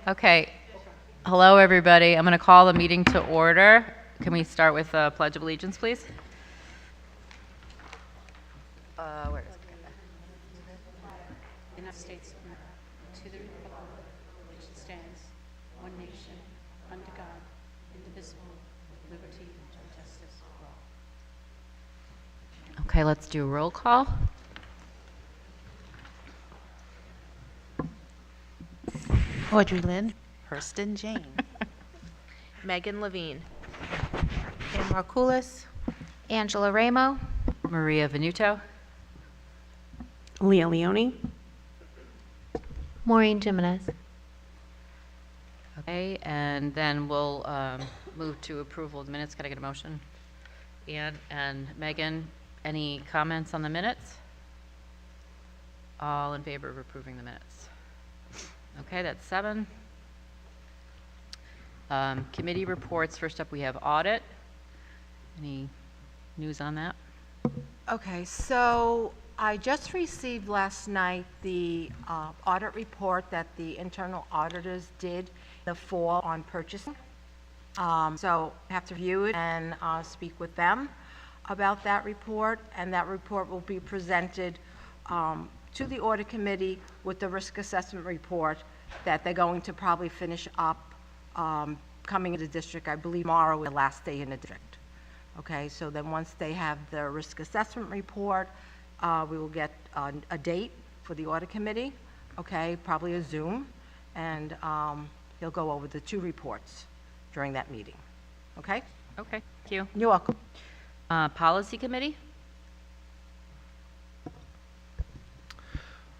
Okay. Hello, everybody. I'm going to call the meeting to order. Can we start with the Pledge of Allegiance, please? Where is it? United States of America, to the republic which stands, one nation, under God, indivisible, with liberty and justice for all. Okay, let's do a roll call. Audrey Lynn, Hurston Jane, Megan Levine, Ann Markoulis, Angela Ramo. Maria Venuto. Leah Leone. Maureen Jimenez. Okay, and then we'll move to approval of the minutes. Can I get a motion? Ann and Megan, any comments on the minutes? All in favor of approving the minutes? Okay, that's 7. Committee reports. First up, we have audit. Any news on that? Okay, so I just received last night the audit report that the internal auditors did in the fall on purchasing. So I have to review it and speak with them about that report, and that report will be presented to the audit committee with the risk assessment report that they're going to probably finish up coming into the district. I believe tomorrow is the last day in the district. Okay, so then once they have the risk assessment report, we will get a date for the audit committee, okay, probably a Zoom, and he'll go over the 2 reports during that meeting, okay? Okay, thank you. You're welcome. Policy committee?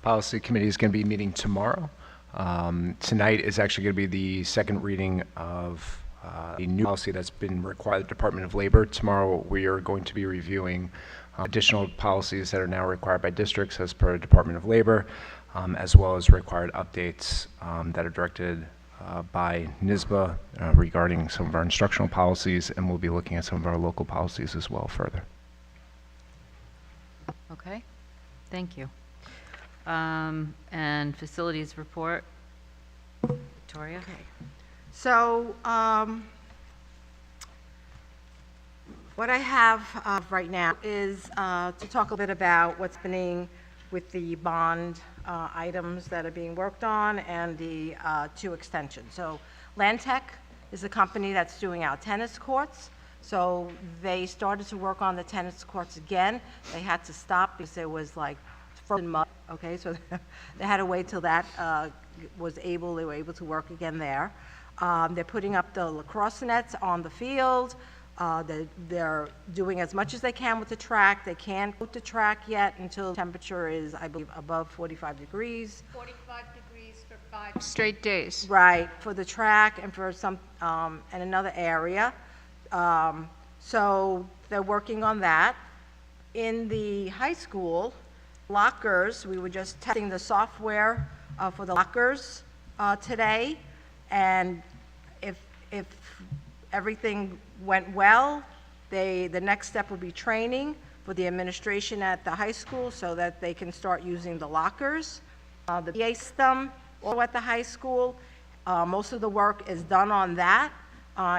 Policy committee is going to be meeting tomorrow. Tonight is actually going to be the second reading of a new policy that's been required by the Department of Labor. Tomorrow we are going to be reviewing additional policies that are now required by districts as per Department of Labor, as well as required updates that are directed by NYSBA regarding some of our instructional policies, and we'll be looking at some of our local policies as well further. Okay, thank you. And facilities report, Victoria? Okay. So, what I have right now is to talk a bit about what's happening with the bond items that are being worked on and the 2 extensions. So, Landtech is a company that's doing our tennis courts. So, they started to work on the tennis courts again. They had to stop because there was like frozen mud. Okay, so they had to wait till that they were able to work again there. They're putting up the lacrosse nets on the field. They're doing as much as they can with the track. They can't put the track yet until the temperature is, I believe, above 45 degrees. 45 degrees for 5 straight days. Right, for the track and for some, and another area. So they're working on that. In the high school, lockers, we were just testing the software for the lockers today, and if everything went well, the next step will be training for the administration at the high school so that they can start using the lockers. The PA system, also at the high school, most of the work is done on that.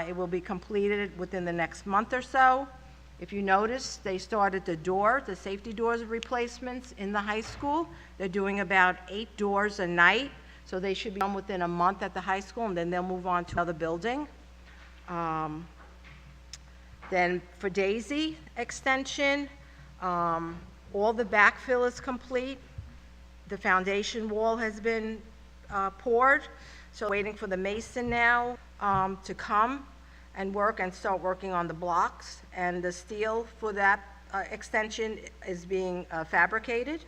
It will be completed within the next month or so. If you notice, they started the safety doors replacements in the high school. They're doing about 8 doors a night, so they should be done within a month at the high school, and then they'll move on to another building. Then for Daisy Extension, all the backfill is complete. The foundation wall has been poured, so waiting for the mason now to come and start working on the blocks, and the steel for that extension is being fabricated.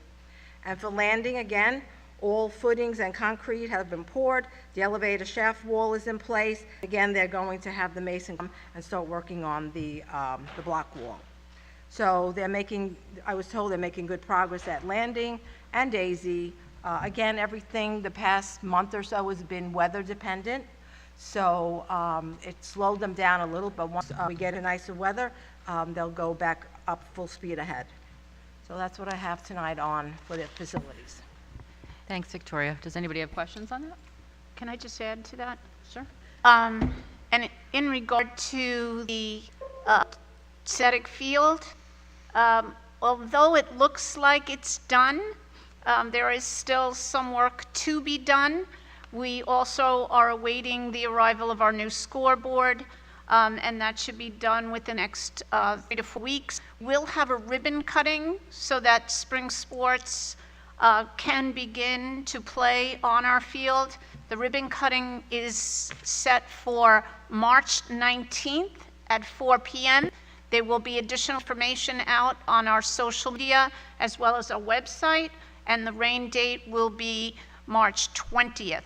And for landing, again, all footings and concrete have been poured. The elevator shaft wall is in place. Again, they're going to have the mason come and start working on the block wall. So I was told they're making good progress at Landing and Daisy. Again, everything the past month or so has been weather dependent. So it slowed them down a little, but once we get a nicer weather, they'll go back up full speed ahead. So that's what I have tonight on for the facilities. Thanks, Victoria. Does anybody have questions on that? Can I just add to that? Sure. And in regard to the athletic field, although it looks like it's done, there is still some work to be done. We also are awaiting the arrival of our new scoreboard, and that should be done within the next 3 to 4 weeks. We'll have a ribbon cutting so that spring sports can begin to play on our field. The ribbon cutting is set for March 19th at 4 p.m. There will be additional information out on our social media as well as our website, and the rain date will be March 20th.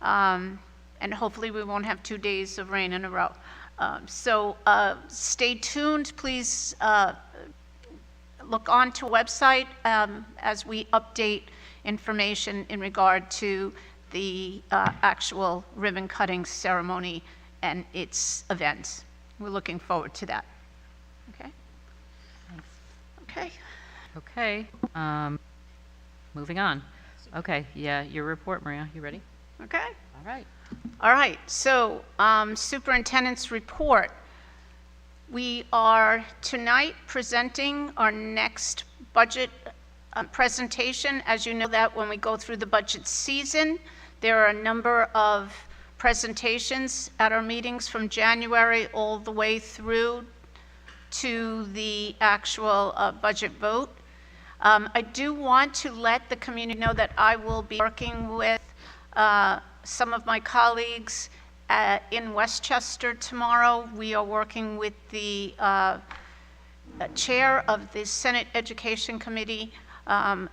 And hopefully we won't have 2 days of rain in a row. So stay tuned. Please look onto our website as we update information in regard to the actual ribbon cutting ceremony and its events. We're looking forward to that. Okay? Okay. Okay, moving on. Okay, yeah, your report, Maria, you ready? Okay. All right. All right, so superintendent's report. We are tonight presenting our next budget presentation. As you know that when we go through the budget season, there are a number of presentations at our meetings from January all the way through to the actual budget vote. I do want to let the community know that I will be working with some of my colleagues in Westchester tomorrow. We are working with the chair of the Senate Education Committee,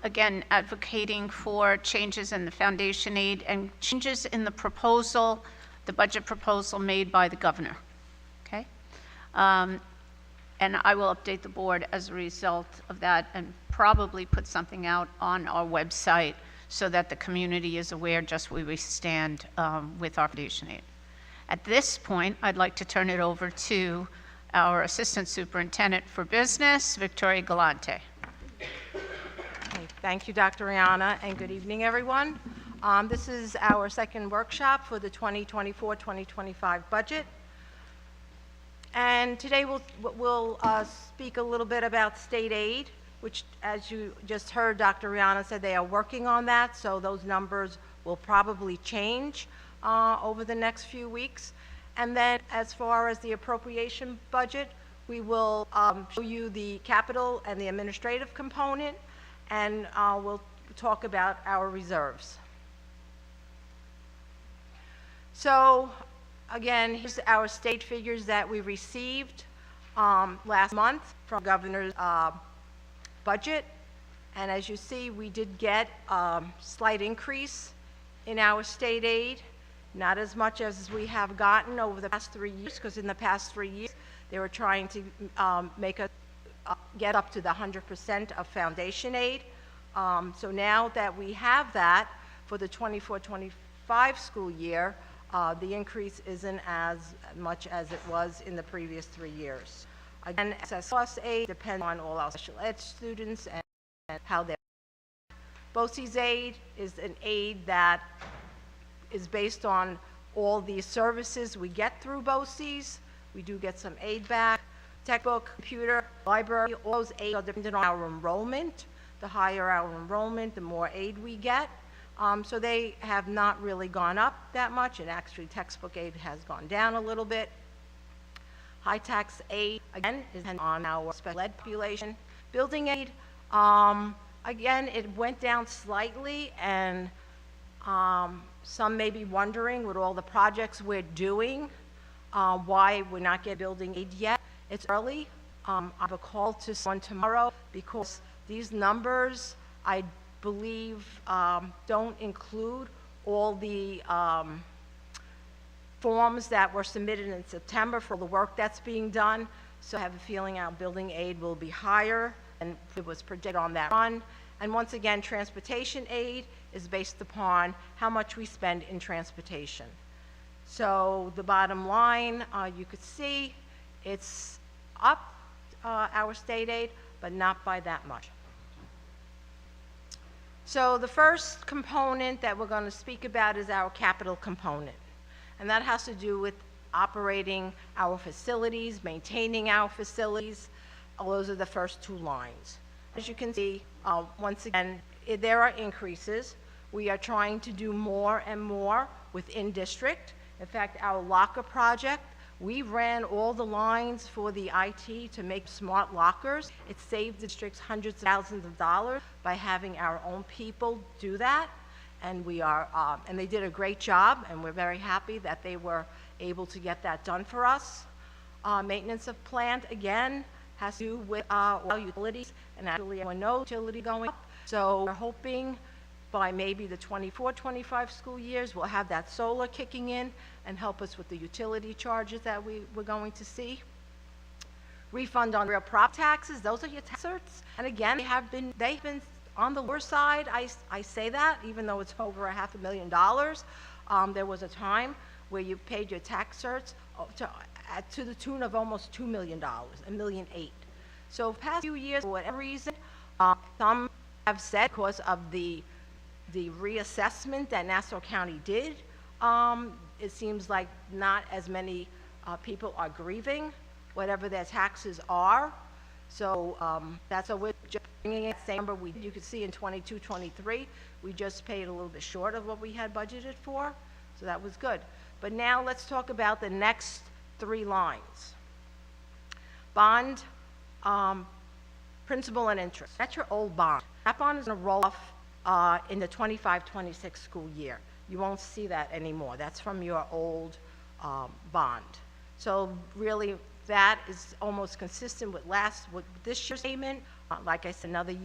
again, advocating for changes in the foundation aid and changes in the proposal, the budget proposal made by the governor. Okay? And I will update the board as a result of that and probably put something out on our website so that the community is aware just where we stand with our foundation aid. At this point, I'd like to turn it over to our Assistant Superintendent for Business, Victoria Galante. Okay, thank you, Dr. Rihanna, and good evening, everyone. This is our second workshop for the 2024-2025 budget. And today we'll speak a little bit about state aid, which, as you just heard, Dr. Rihanna said they are working on that, so those numbers will probably change over the next few weeks. And then as far as the appropriation budget, we will show you the capital and the administrative component, and we'll talk about our reserves. So again, here's our state figures that we received last month from Governor's budget. And as you see, we did get a slight increase in our state aid, not as much as we have gotten over the past 3 years, because in the past 3 years, they were trying to make us get up to the 100% of foundation aid. So now that we have that for the 24-25 school year, the increase isn't as much as it was in the previous 3 years. Again, excess plus aid depends on all our special ed students and how they're. BOCES aid is an aid that is based on all the services we get through BOCES. We do get some aid back. Textbook, computer, library, all those aids are dependent on our enrollment. The higher our enrollment, the more aid we get. So they have not really gone up that much, and actually textbook aid has gone down a little bit. High tax aid, again, is on our special ed population. Building aid, again, it went down slightly, and some may be wondering with all the projects we're doing, why we're not getting building aid yet. It's early. I have a call to someone tomorrow because these numbers, I believe, don't include all the forms that were submitted in September for the work that's being done. So I have a feeling our building aid will be higher than it was projected on that run. And once again, transportation aid is based upon how much we spend in transportation. So the bottom line, you could see it's up, our state aid, but not by that much. So the first component that we're going to speak about is our capital component. And that has to do with operating our facilities, maintaining our facilities. Those are the first two lines. As you can see, once again, there are increases. We are trying to do more and more within district. In fact, our locker project, we ran all the lines for the IT to make smart lockers. It saved districts hundreds of thousands of dollars by having our own people do that. And and they did a great job, and we're very happy that they were able to get that done for us. Maintenance of plant, again, has to do with all utilities, and actually everyone knows utility going up. So we're hoping by maybe the 24-25 school years, we'll have that solar kicking in and help us with the utility charges that we're going to see. Refund on real prop taxes, those are your tax certs. And again, they've been on the lower side. I say that, even though it's over $500,000. There was a time where you paid your tax certs to the tune of almost $2 million, $1.8 million. So past few years, for whatever reason, some have said because of the reassessment that Nassau County did, it seems like not as many people are grieving whatever their taxes are. So that's what we're just bringing in. Same number you could see in 22-23, we just paid a little bit short of what we had budgeted for, so that was good. But now let's talk about the next three lines. Bond, principal and interest. That's your old bond. That bond is going to roll off in the 25-26 school year. You won't see that anymore. That's from your old bond. So really, that is almost consistent with this year's payment. Like I said, another 2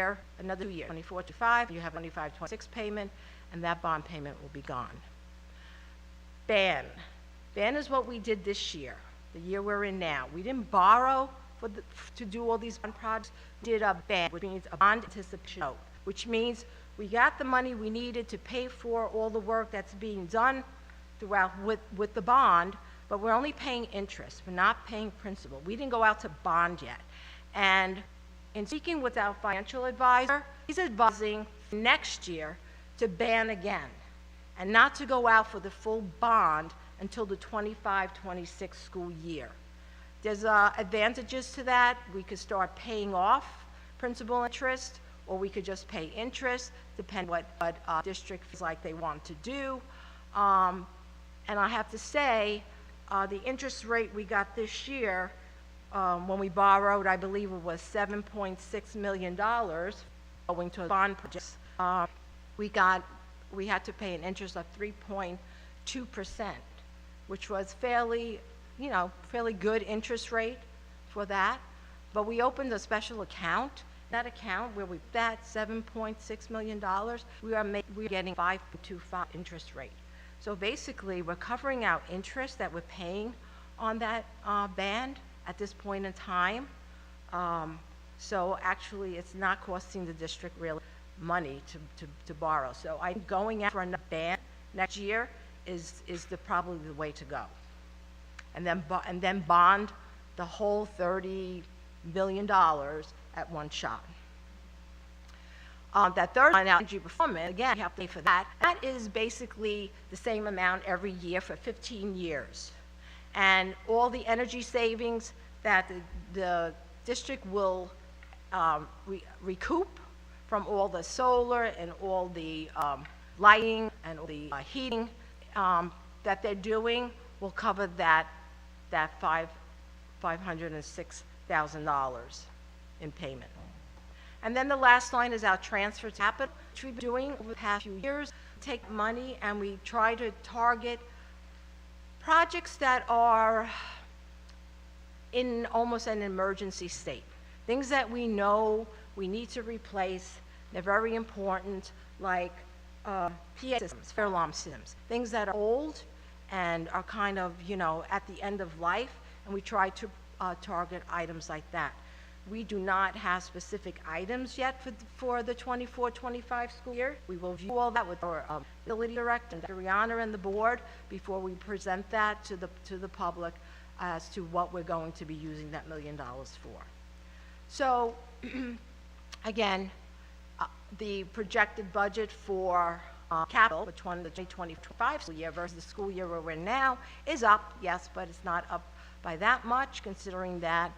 years, 24-25, you have a 25-26 payment, and that bond payment will be gone. Ban. Ban is what we did this year, the year we're in now. We didn't borrow to do all these bond projects. We did a ban, which means a bond anticipation note, which means we got the money we needed to pay for all the work that's being done throughout with the bond, but we're only paying interest. We're not paying principal. We didn't go out to bond yet. And in speaking with our financial advisor, he's advising next year to ban again and not to go out for the full bond until the 25-26 school year. There's advantages to that. We could start paying off principal interest, or we could just pay interest, depending what district feels like they want to do. And I have to say, the interest rate we got this year, when we borrowed, I believe it was $7.6 million going to bond projects. We had to pay an interest of 3.2%, which was fairly good interest rate for that. But we opened a special account. That account where that $7.6 million, we're getting 5.25 interest rate. So basically, we're covering our interest that we're paying on that band at this point in time. So actually, it's not costing the district really money to borrow. So I'm going out for another band next year is probably the way to go. And then bond the whole $30 million at one shot. That third line, energy performance, again, you have to pay for that. That is basically the same amount every year for 15 years. And all the energy savings that the district will recoup from all the solar and all the lighting and all the heating that they're doing will cover that $506,000 in payment. And then the last line is our transfer to capital, which we've been doing over the past few years. We take money and we try to target projects that are in almost an emergency state. Things that we know we need to replace. They're very important, like PA systems, fire alarm systems, things that are old and are kind of, at the end of life, and we try to target items like that. We do not have specific items yet for the 24-25 school year. We will view all that with our facility director, Dr. Rihanna, and the board before we present that to the public as to what we're going to be using that $1 million for. So, again, the projected budget for capital, which one, the 2025 school year versus the school year we're in now, is up, yes, but it's not up by that much, considering that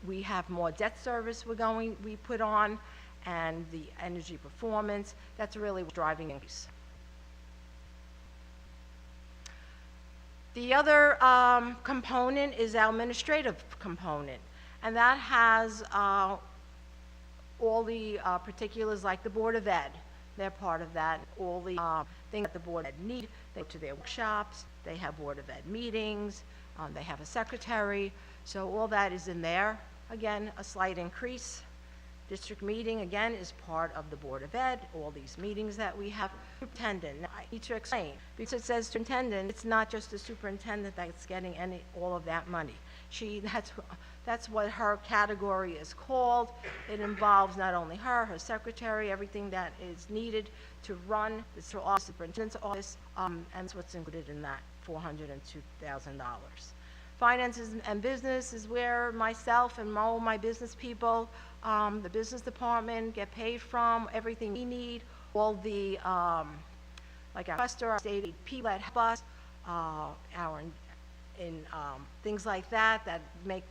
we have more debt service we put on, and the energy performance. That's really what's driving increase. The other component is our administrative component, and that has all the particulars like the Board of Ed. They're part of that. All the things that the Board of Ed need. They go to their workshops. They have Board of Ed meetings. They have a secretary. So all that is in there. Again, a slight increase. District meeting, again, is part of the Board of Ed. All these meetings that we have. Superintendent. Now, I need to explain. Because it says superintendent, it's not just the superintendent that's getting all of that money. That's what her category is called. It involves not only her secretary, everything that is needed to run the superintendent's office, and that's what's included in that $402,000. Finances and business is where myself and all my business people, the business department get paid from, everything we need, all the, like our cluster, our state people that help us, things like that make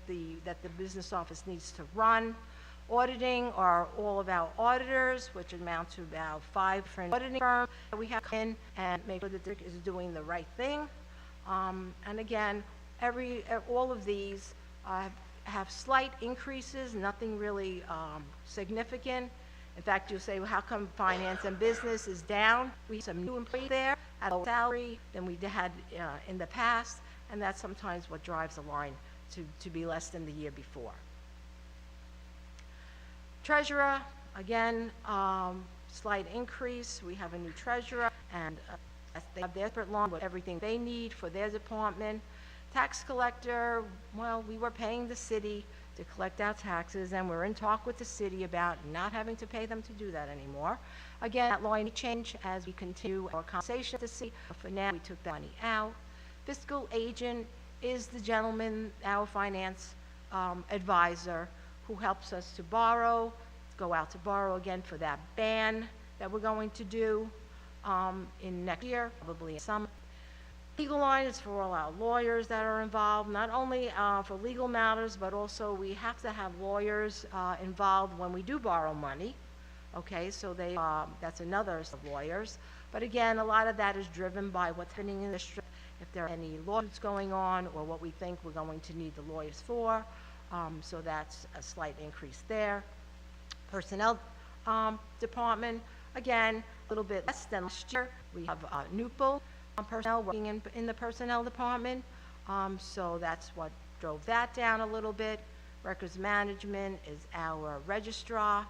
that the business office needs to run. Auditing are all of our auditors, which amount to about 5 different auditing firms that we have come in and make sure that Dick is doing the right thing. And again, all of these have slight increases, nothing really significant. In fact, you'll say, well, how come finance and business is down? We have some new employees there at a lower salary than we had in the past, and that's sometimes what drives the line to be less than the year before. Treasurer, again, slight increase. We have a new treasurer, and they have their separate line with everything they need for their department. Tax collector, well, we were paying the city to collect our taxes, and we're in talk with the city about not having to pay them to do that anymore. Again, that law may change as we continue our conversation with the city, but for now, we took that money out. Fiscal agent is the gentleman, our finance advisor, who helps us to go out to borrow again for that ban that we're going to do in next year, probably in summer. Legal line is for all our lawyers that are involved, not only for legal matters, but also we have to have lawyers involved when we do borrow money. Okay, so that's another set of lawyers. But again, a lot of that is driven by what's happening in the district, if there are any lawsuits going on, or what we think we're going to need the lawyers for. So that's a slight increase there. Personnel department, again, a little bit less than last year. We have NUPL personnel working in the personnel department. So that's what drove that down a little bit. Records management is our registrar,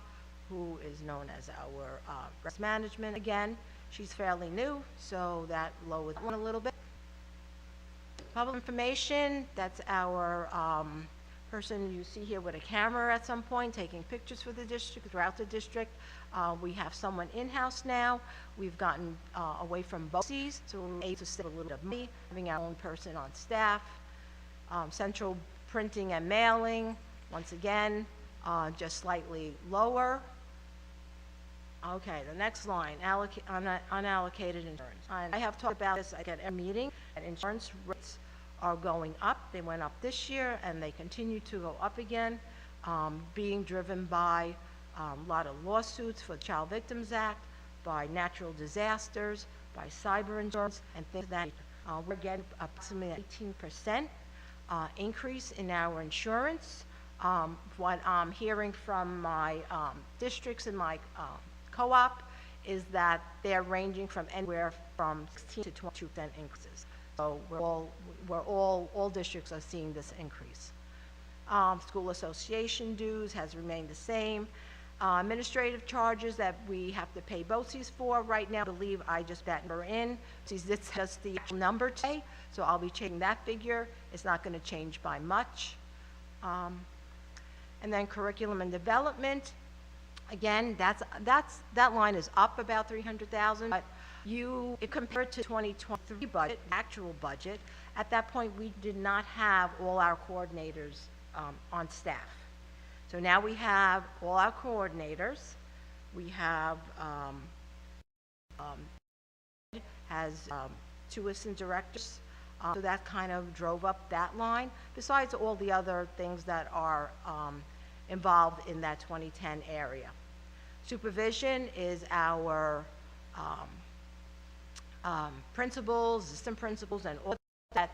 who is known as our records management again. She's fairly new, so that lowered one a little bit. Public information, that's our person you see here with a camera at some point taking pictures for the district, throughout the district. We have someone in-house now. We've gotten away from BOCES, so we're able to save a little bit of money, having our own person on staff. Central printing and mailing, once again, just slightly lower. Okay, the next line, unallocated insurance. And I have talked about this at every meeting, and insurance rates are going up. They went up this year, and they continue to go up again, being driven by a lot of lawsuits for the Child Victims Act, by natural disasters, by cyber insurance, and things like that. We're getting approximately 18% increase in our insurance. What I'm hearing from my districts and my co-op is that they're ranging from anywhere from 16 to 22% increases. So all districts are seeing this increase. School association dues has remained the same. Administrative charges that we have to pay BOCES for right now, I believe I just that number in. This is just the actual number today, so I'll be changing that figure. It's not going to change by much. And then curriculum and development. Again, that line is up about $300,000, but compared to 2023 budget, actual budget, at that point we did not have all our coordinators on staff. So now we have all our coordinators. We have, has 2 assistant directors, so that kind of drove up that line, besides all the other things that are involved in that 2010 area. Supervision is our principals, assistant principals, and all that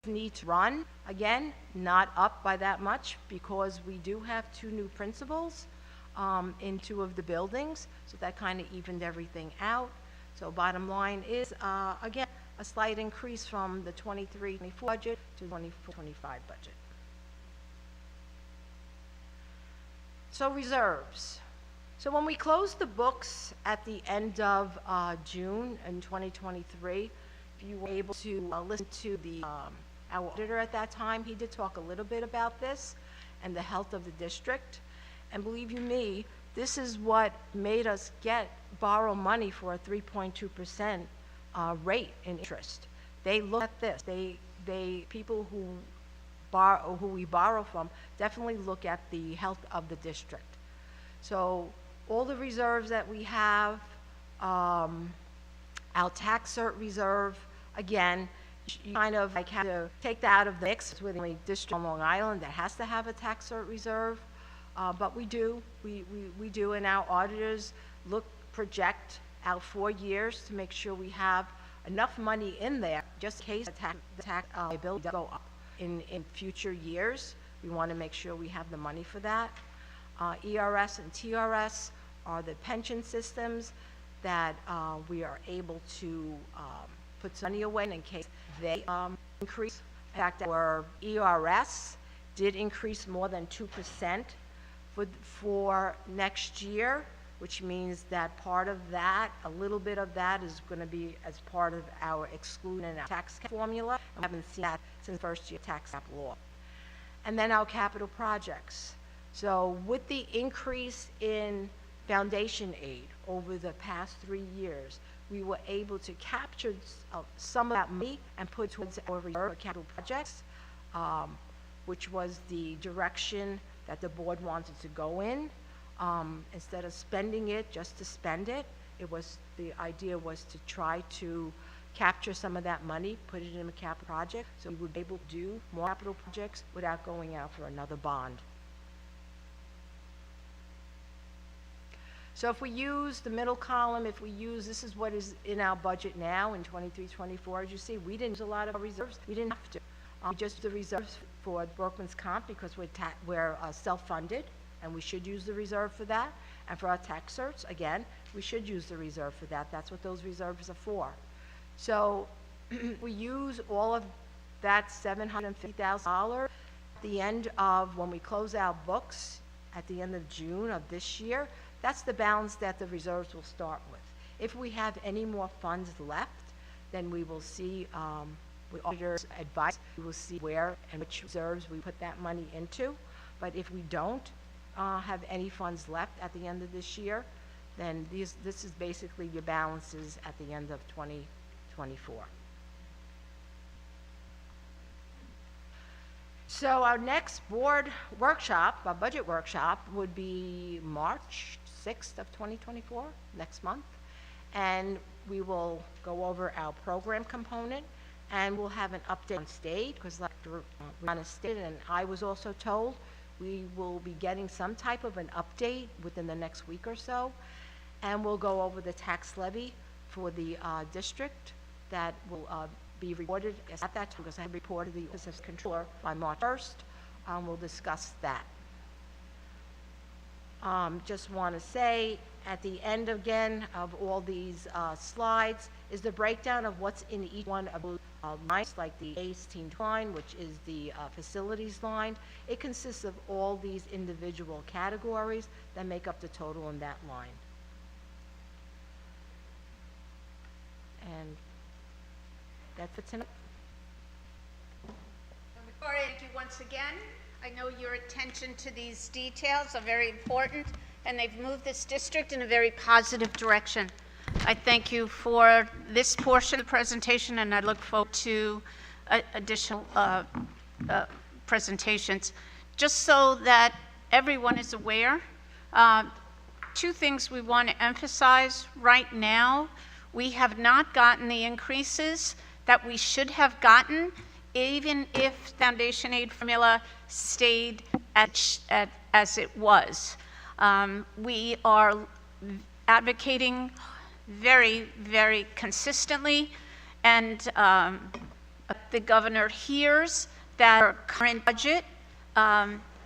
need to run. Again, not up by that much because we do have 2 new principals in 2 of the buildings, so that kind of evened everything out. So bottom line is, again, a slight increase from the 23-24 budget to the 24-25 budget. So reserves. So when we closed the books at the end of June in 2023, if you were able to listen to our auditor at that time, he did talk a little bit about this and the health of the district. And believe you me, this is what made us borrow money for a 3.2% rate in interest. They look at this. People who we borrow from definitely look at the health of the district. So all the reserves that we have, our tax cert reserve, again, you kind of like have to take that out of the mix with the only district on Long Island that has to have a tax cert reserve. But we do, and our auditors project out 4 years to make sure we have enough money in there just in case the tax liability does go up in future years. We want to make sure we have the money for that. ERS and TRS are the pension systems that we are able to put some money away in case they increase. In fact, our ERS did increase more than 2% for next year, which means that part of that, a little bit of that is going to be as part of our exclusion and our tax cap formula, and we haven't seen that since first year tax cap law. And then our capital projects. So with the increase in foundation aid over the past 3 years, we were able to capture some of that money and put towards our reserve capital projects, which was the direction that the board wanted to go in. Instead of spending it just to spend it, the idea was to try to capture some of that money, put it in a capital project, so we would be able to do more capital projects without going out for another bond. So if we use the middle column, this is what is in our budget now in 23-24. As you see, we didn't use a lot of our reserves. We didn't have to. We just used the reserves for Workman's Comp because we're self-funded, and we should use the reserve for that. And for our tax certs, again, we should use the reserve for that. That's what those reserves are for. So we use all of that $750,000 at the end of, when we close our books at the end of June of this year. That's the balance that the reserves will start with. If we have any more funds left, then we will see, with auditors' advice, we will see where and which reserves we put that money into. But if we don't have any funds left at the end of this year, then this is basically your balances at the end of 2024. So our next board workshop, our budget workshop, would be March 6th of 2024, next month. And we will go over our program component, and we'll have an update on state, because like Rana stated, and I was also told, we will be getting some type of an update within the next week or so. And we'll go over the tax levy for the district that will be reported at that time, because I have reported the Office of Controller by March 1st. We'll discuss that. Just want to say, at the end again of all these slides is the breakdown of what's in each one of the lines, like the A16 line, which is the facilities line. It consists of all these individual categories that make up the total in that line. And that's it tonight. Before I thank you once again, I know your attention to these details are very important, and they've moved this district in a very positive direction. I thank you for this portion of the presentation, and I look forward to additional presentations. Just so that everyone is aware, two things we want to emphasize right now. We have not gotten the increases that we should have gotten, even if foundation aid formula stayed as it was. We are advocating very, very consistently, and the governor hears that our current budget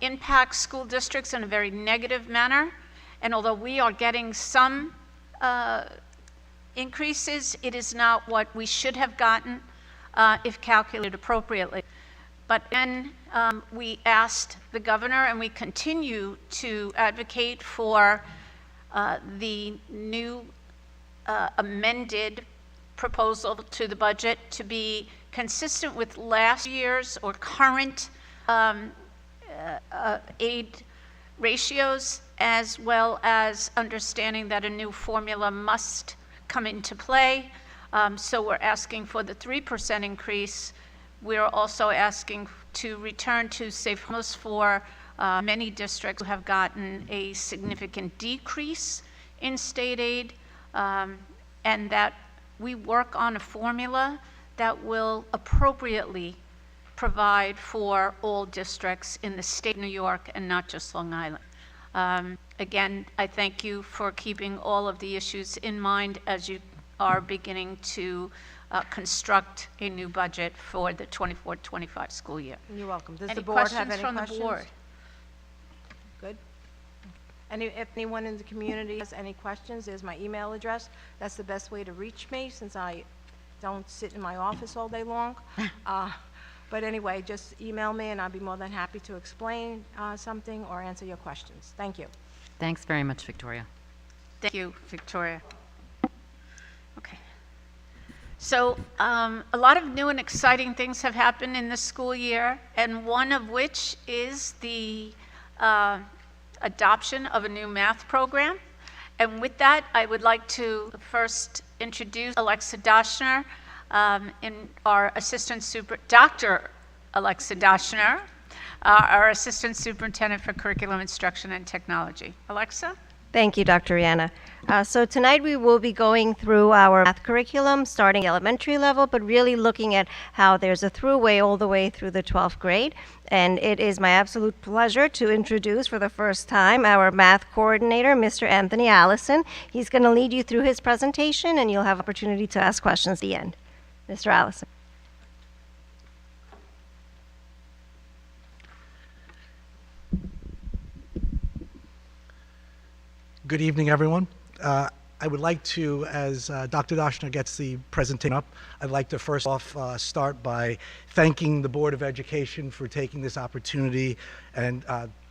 impacts school districts in a very negative manner, and although we are getting some increases, it is not what we should have gotten if calculated appropriately. But then we asked the governor, and we continue to advocate for the new amended proposal to the budget to be consistent with last year's or current aid ratios, as well as understanding that a new formula must come into play. So we're asking for the 3% increase. We're also asking to return to safe homes for many districts who have gotten a significant decrease in state aid, and that we work on a formula that will appropriately provide for all districts in the state of New York and not just Long Island. Again, I thank you for keeping all of the issues in mind as you are beginning to construct a new budget for the 24-25 school year. You're welcome. Does Any the board have questions any from the questions? board? Good. If anyone in the community has any questions, there's my email address. That's the best way to reach me, since I don't sit in my office all day long. But anyway, just email me, and I'll be more than happy to explain something or answer your questions. Thank you. Thanks very much, Victoria. Thank you, Victoria. Okay. So a lot of new and exciting things have happened in the school year, and one of which is the adoption of a new math program. And with that, I would like to first introduce Alexa Doshner, our Dr. Alexa Doshner, our Assistant Superintendent for Curriculum Instruction and Technology. Alexa? Thank you, Dr. Rihanna. So tonight we will be going through our math curriculum, starting elementary level, but really looking at how there's a throughway all the way through the 12th grade. And it is my absolute pleasure to introduce for the first time our math coordinator, Mr. Anthony Allison. He's going to lead you through his presentation, and you'll have opportunity to ask questions at the end. Mr. Allison. Good evening, everyone. I would like to, as Dr. Doshner gets the presentation up, I'd like to first off start by thanking the Board of Education for taking this opportunity and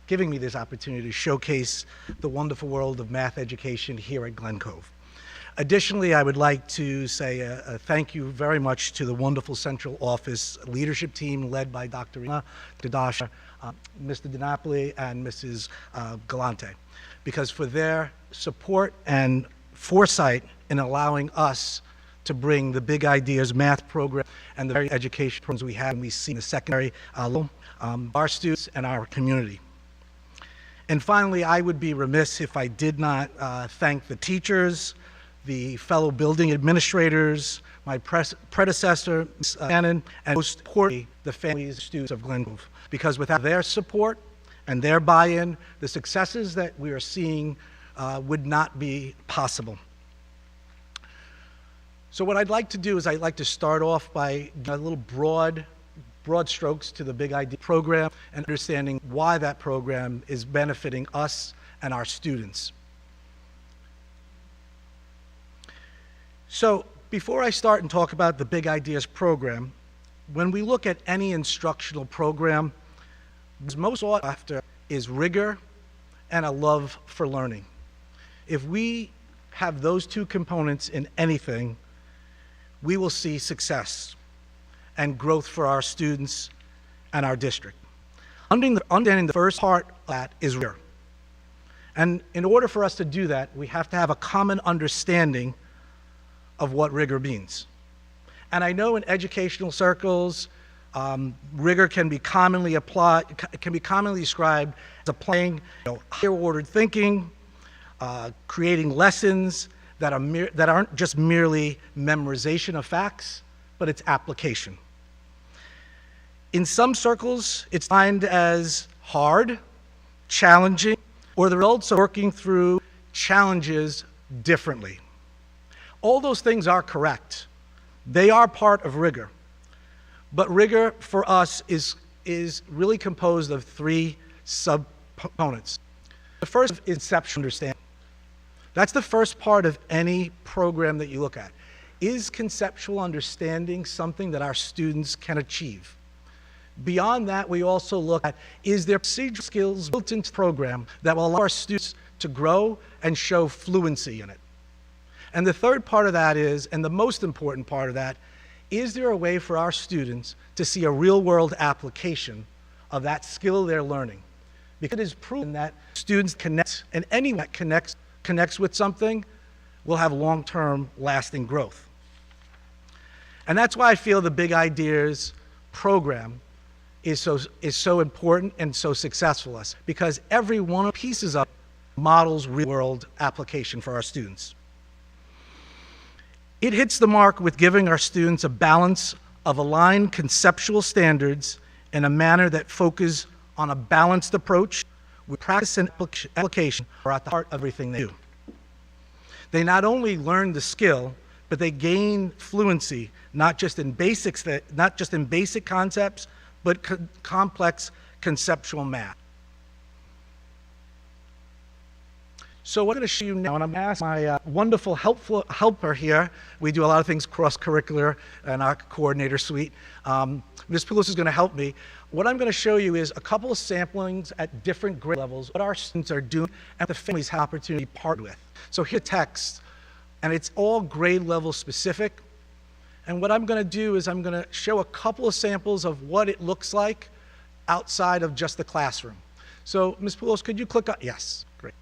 giving me this opportunity to showcase the wonderful world of math education here at Glen Cove. Additionally, I would like to say a thank you very much to the wonderful central office leadership team led by Dr. Doshner, Mr. DiNapoli, and Mrs. Galante, because for their support and foresight in allowing us to bring the Big Ideas math program and the very education programs we have and we see in the secondary level, our students and our community. And finally, I would be remiss if I did not thank the teachers, the fellow building administrators, my predecessor, Ms. Shannon, and most importantly, the families and students of Glen Cove. Because without their support and their buy-in, the successes that we are seeing would not be possible. So what I'd like to do is I'd like to start off by giving a little broad strokes to the Big Idea program and understanding why that program is benefiting us and our students. So before I start and talk about the Big Ideas program, when we look at any instructional program, what's most sought after is rigor and a love for learning. If we have those two components in anything, we will see success and growth for our students and our district. Understanding the first part of that is rigor. And in order for us to do that, we have to have a common understanding of what rigor means. And I know in educational circles, rigor can be commonly described as applying higher ordered thinking, creating lessons that aren't just merely memorization of facts, but it's application. In some circles, it's defined as hard, challenging, or the results of working through challenges differently. All those things are correct. They are part of rigor. But rigor for us is really composed of three subcomponents. The first is conceptual understanding. That's the first part of any program that you look at. Is conceptual understanding something that our students can achieve? Beyond that, we also look at, is there procedural skills built into the program that will allow our students to grow and show fluency in it? And the third part of that is, and the most important part of that, is there a way for our students to see a real-world application of that skill they're learning? Because it is proven that students connect, and anyone that connects with something will have long-term lasting growth. And that's why I feel the Big Ideas program is so important and so successful for us, because every one of the pieces of it models real-world application for our students. It hits the mark with giving our students a balance of aligned conceptual standards in a manner that focuses on a balanced approach where practice and application are at the heart of everything they do. They not only learn the skill, but they gain fluency, not just in basic concepts, but complex conceptual math. So what I'm going to show you now, and I'm going to ask my wonderful helper here. We do a lot of things cross-curricular in our coordinator suite. Ms. Poulos is going to help me. What I'm going to show you is a couple of samplings at different grade levels, what our students are doing, and the families have opportunity to partner with. So here text, and it's all grade level specific. And what I'm going to do is I'm going to show a couple of samples of what it looks like outside of just the classroom. So Ms. Poulos, could you click on, yes, great.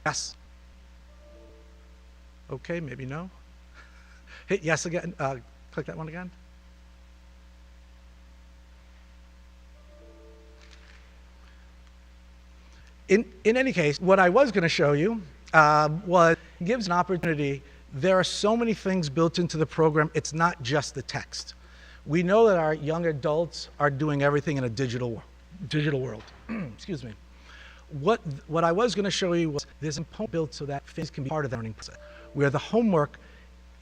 Yes. Okay, maybe no. Hit yes again, click that one again. In any case, what I was going to show you gives an opportunity. There are so many things built into the program. It's not just the text. We know that our young adults are doing everything in a digital world. Excuse me. What I was going to show you was there's a component built so that things can be part of the learning process, where the homework,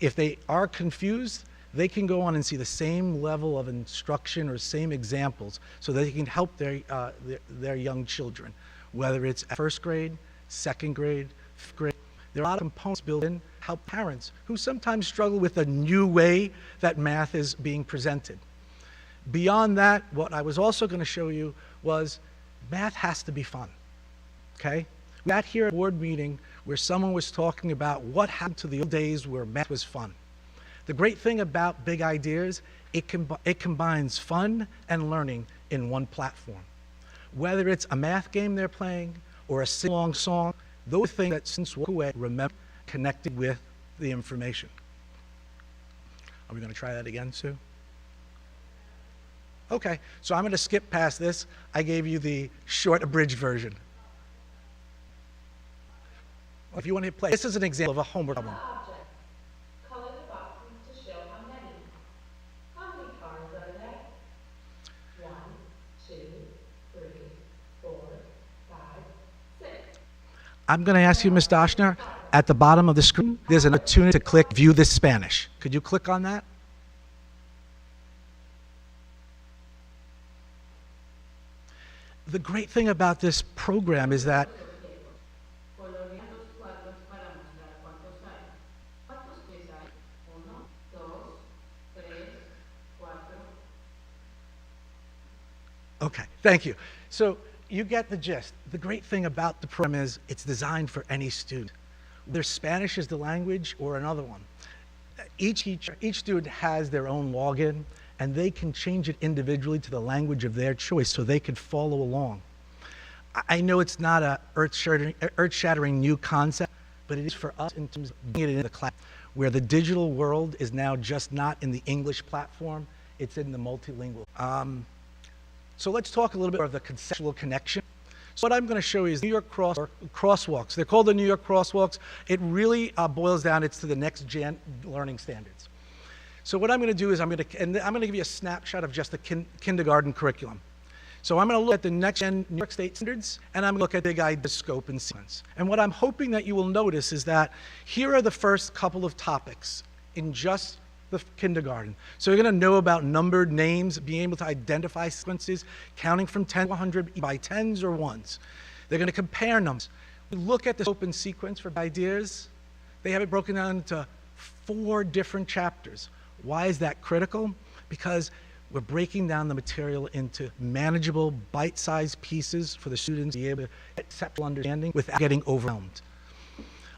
if they are confused, they can go on and see the same level of instruction or same examples so they can help their young children, whether it's at first grade, second grade, fifth grade. There are a lot of components built in to help parents who sometimes struggle with the new way that math is being presented. Beyond that, what I was also going to show you was math has to be fun, okay? We got here at a board meeting where someone was talking about what happened to the old days where math was fun. The great thing about Big Ideas, it combines fun and learning in one platform. Whether it's a math game they're playing or a sing-along song, those things that since walk away remember connected with the information. Are we going to try that again, Sue? Okay, so I'm going to skip past this. I gave you the short abridged version. If you want to hit play, this is an example of a homework problem. Color the boxes to show how many. How many cars are there? 1, 2, 3, 4, 5, 6. I'm going to ask you, Ms. Doshner, at the bottom of the screen, there's an opportunity to click View this Spanish. Could you click on that? The great thing about this program is that okay, thank you. So you get the gist. The great thing about the program is it's designed for any student. Whether Spanish is the language or another one. Each student has their own login, and they can change it individually to the language of their choice so they can follow along. I know it's not an earth-shattering new concept, but it is for us in terms of bringing it into the class, where the digital world is now just not in the English platform, it's in the multilingual. So let's talk a little bit of the conceptual connection. So what I'm going to show you is New York crosswalks. They're called the New York crosswalks. It really boils down, it's to the next gen learning standards. So what I'm going to do is I'm going to give you a snapshot of just the kindergarten curriculum. So I'm going to look at the next gen New York State standards, and I'm going to look at big idea, scope, and sequence. And what I'm hoping that you will notice is that here are the first couple of topics in just the kindergarten. So you're going to know about numbered names, being able to identify sequences, counting from 10 to 100 by tens or ones. They're going to compare numbers. We look at the scope and sequence for ideas. They have it broken down into 4 different chapters. Why is that critical? Because we're breaking down the material into manageable, bite-sized pieces for the students to be able to get conceptual understanding without getting overwhelmed.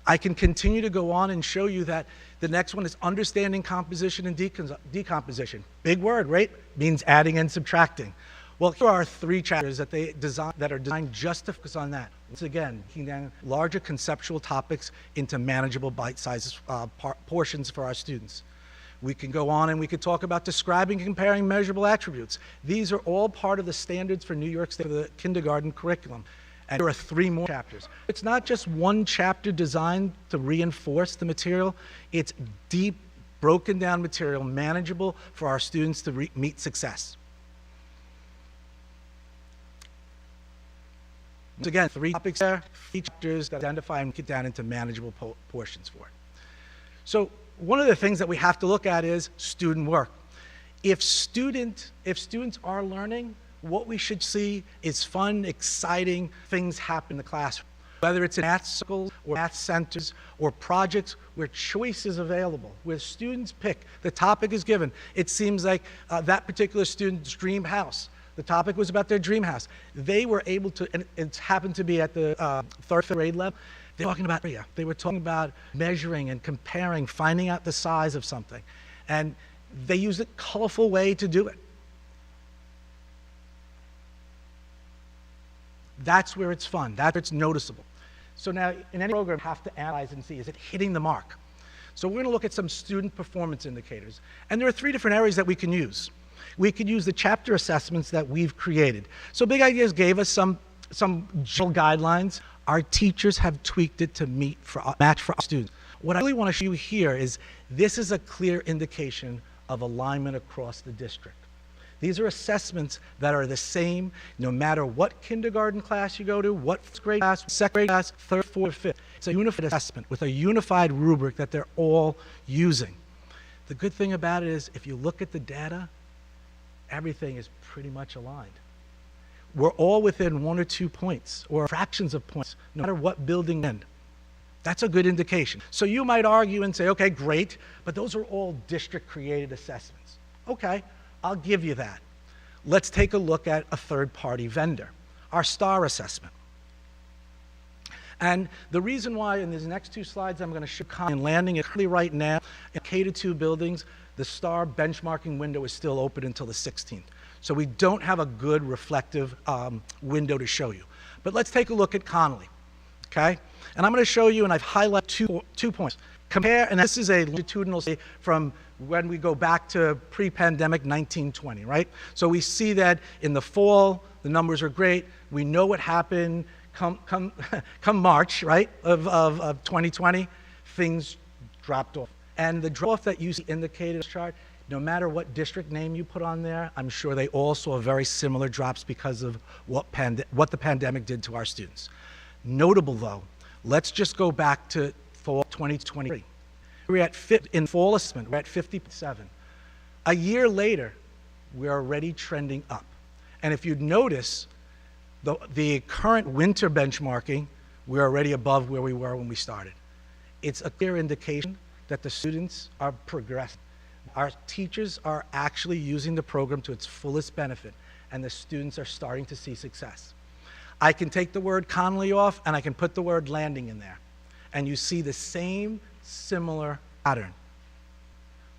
I can continue to go on and show you that the next one is understanding composition and decomposition. Big word, right? Means adding and subtracting. Well, here are 3 chapters that are designed just to focus on that. Once again, breaking down larger conceptual topics into manageable bite-sized portions for our students. We can go on and we could talk about describing and comparing measurable attributes. These are all part of the standards for New York State for the kindergarten curriculum. And there are 3 more chapters. It's not just one chapter designed to reinforce the material. It's deep, broken down material, manageable for our students to meet success. Once again, 3 topics there, 3 chapters that identify and get down into manageable portions for it. So one of the things that we have to look at is student work. If students are learning, what we should see is fun, exciting things happen in the classroom. Whether it's in math circles or math centers or projects where choice is available, where students pick, the topic is given. It seems like that particular student's dream house. The topic was about their dream house. They were able to, and it happened to be at the 3rd, 5th grade level, they were talking about area. They were talking about measuring and comparing, finding out the size of something. And they used a colorful way to do it. That's where it's fun. That's where it's noticeable. So now, in any program, you have to analyze and see, is it hitting the mark? So we're going to look at some student performance indicators. And there are 3 different areas that we can use. We could use the chapter assessments that we've created. So Big Ideas gave us some general guidelines. Our teachers have tweaked it to match for our students. What I really want to show you here is this is a clear indication of alignment across the district. These are assessments that are the same no matter what kindergarten class you go to, what 1st grade class, 2nd grade class, 3rd, 4th, 5th. It's a unified assessment with a unified rubric that they're all using. The good thing about it is if you look at the data, everything is pretty much aligned. We're all within 1 or 2 points or fractions of points, no matter what building end. That's a good indication. So you might argue and say, okay, great, but those are all district-created assessments. Okay, I'll give you that. Let's take a look at a 3rd-party vendor, our STAR assessment. And the reason why in these next 2 slides I'm going to show and landing it clearly right now in K-2 buildings, the STAR benchmarking window is still open until the 16th. So we don't have a good reflective window to show you. But let's take a look at Connolly, okay? And I'm going to show you, and I've highlighted two points. Compare, and this is a longitudinal study from when we go back to pre-pandemic 1920, right? So we see that in the fall, the numbers are great. We know what happened come March, right, of 2020, things dropped off. And the drop-off that you see indicated in this chart, no matter what district name you put on there, I'm sure they all saw very similar drops because of what the pandemic did to our students. Notable though, let's just go back to fall 2023. We're at in fall assessment, we're at 57. A year later, we're already trending up. And if you'd notice, the current winter benchmarking, we're already above where we were when we started. It's a clear indication that the students are progressing. Our teachers are actually using the program to its fullest benefit, and the students are starting to see success. I can take the word Connolly off, and I can put the word landing in there, and you see the same similar pattern.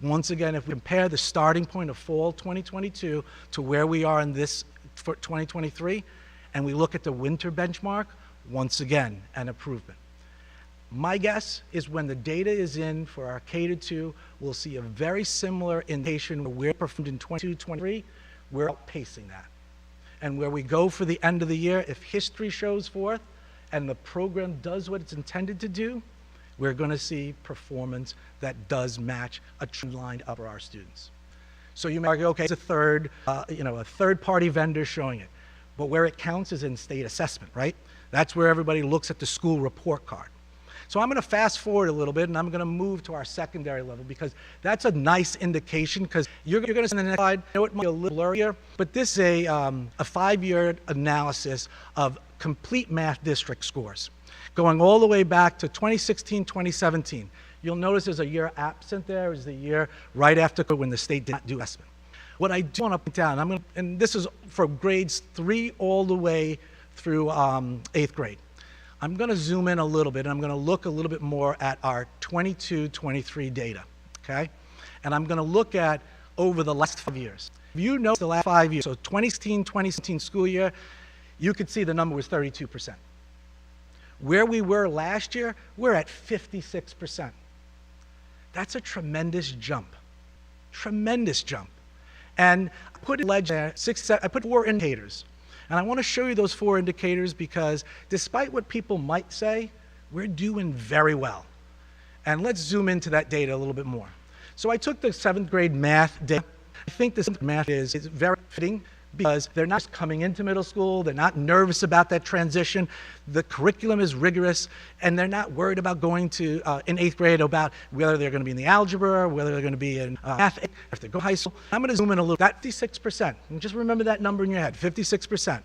Once again, if we compare the starting point of fall 2022 to where we are in this for 2023, and we look at the winter benchmark, once again, an improvement. My guess is when the data is in for our K-2, we'll see a very similar indication where we're performed in 22-23, we're outpacing that. and where we go for the end of the year, if history shows forth and the program does what it's intended to do, we're going to see performance that does match a trend line up for our students. So you may argue, okay, it's a third-party vendor showing it. But where it counts is in state assessment, right? That's where everybody looks at the school report card. So I'm going to fast forward a little bit, and I'm going to move to our secondary level, because that's a nice indication, because you're going to see in the next slide, I know it might be a little blurrier, but this is a 5-year analysis of complete math district scores, going all the way back to 2016, 2017. You'll notice there's a year absent there, is the year right after when the state did not do assessment. What I do want to point out, and this is for grades 3 all the way through 8th grade. I'm going to zoom in a little bit, and I'm going to look a little bit more at our 22-23 data, okay? And I'm going to look at over the last 5 years. If you know the last 5 years, so 2016-2017 school year, you could see the number was 32%. Where we were last year, we're at 56%. That's a tremendous jump. Tremendous jump. And I put there, I put 4 indicators. And I want to show you those 4 indicators because despite what people might say, we're doing very well. And let's zoom into that data a little bit more. So I took the 7th grade math data. I think this math is very fitting because they're not just coming into middle school, they're not nervous about that transition, the curriculum is rigorous, and they're not worried about going to, in 8th grade, about whether they're going to be in the algebra, whether they're going to be in math, if they go to high school. I'm going to zoom in a little, that 56%, and just remember that number in your head, 56%.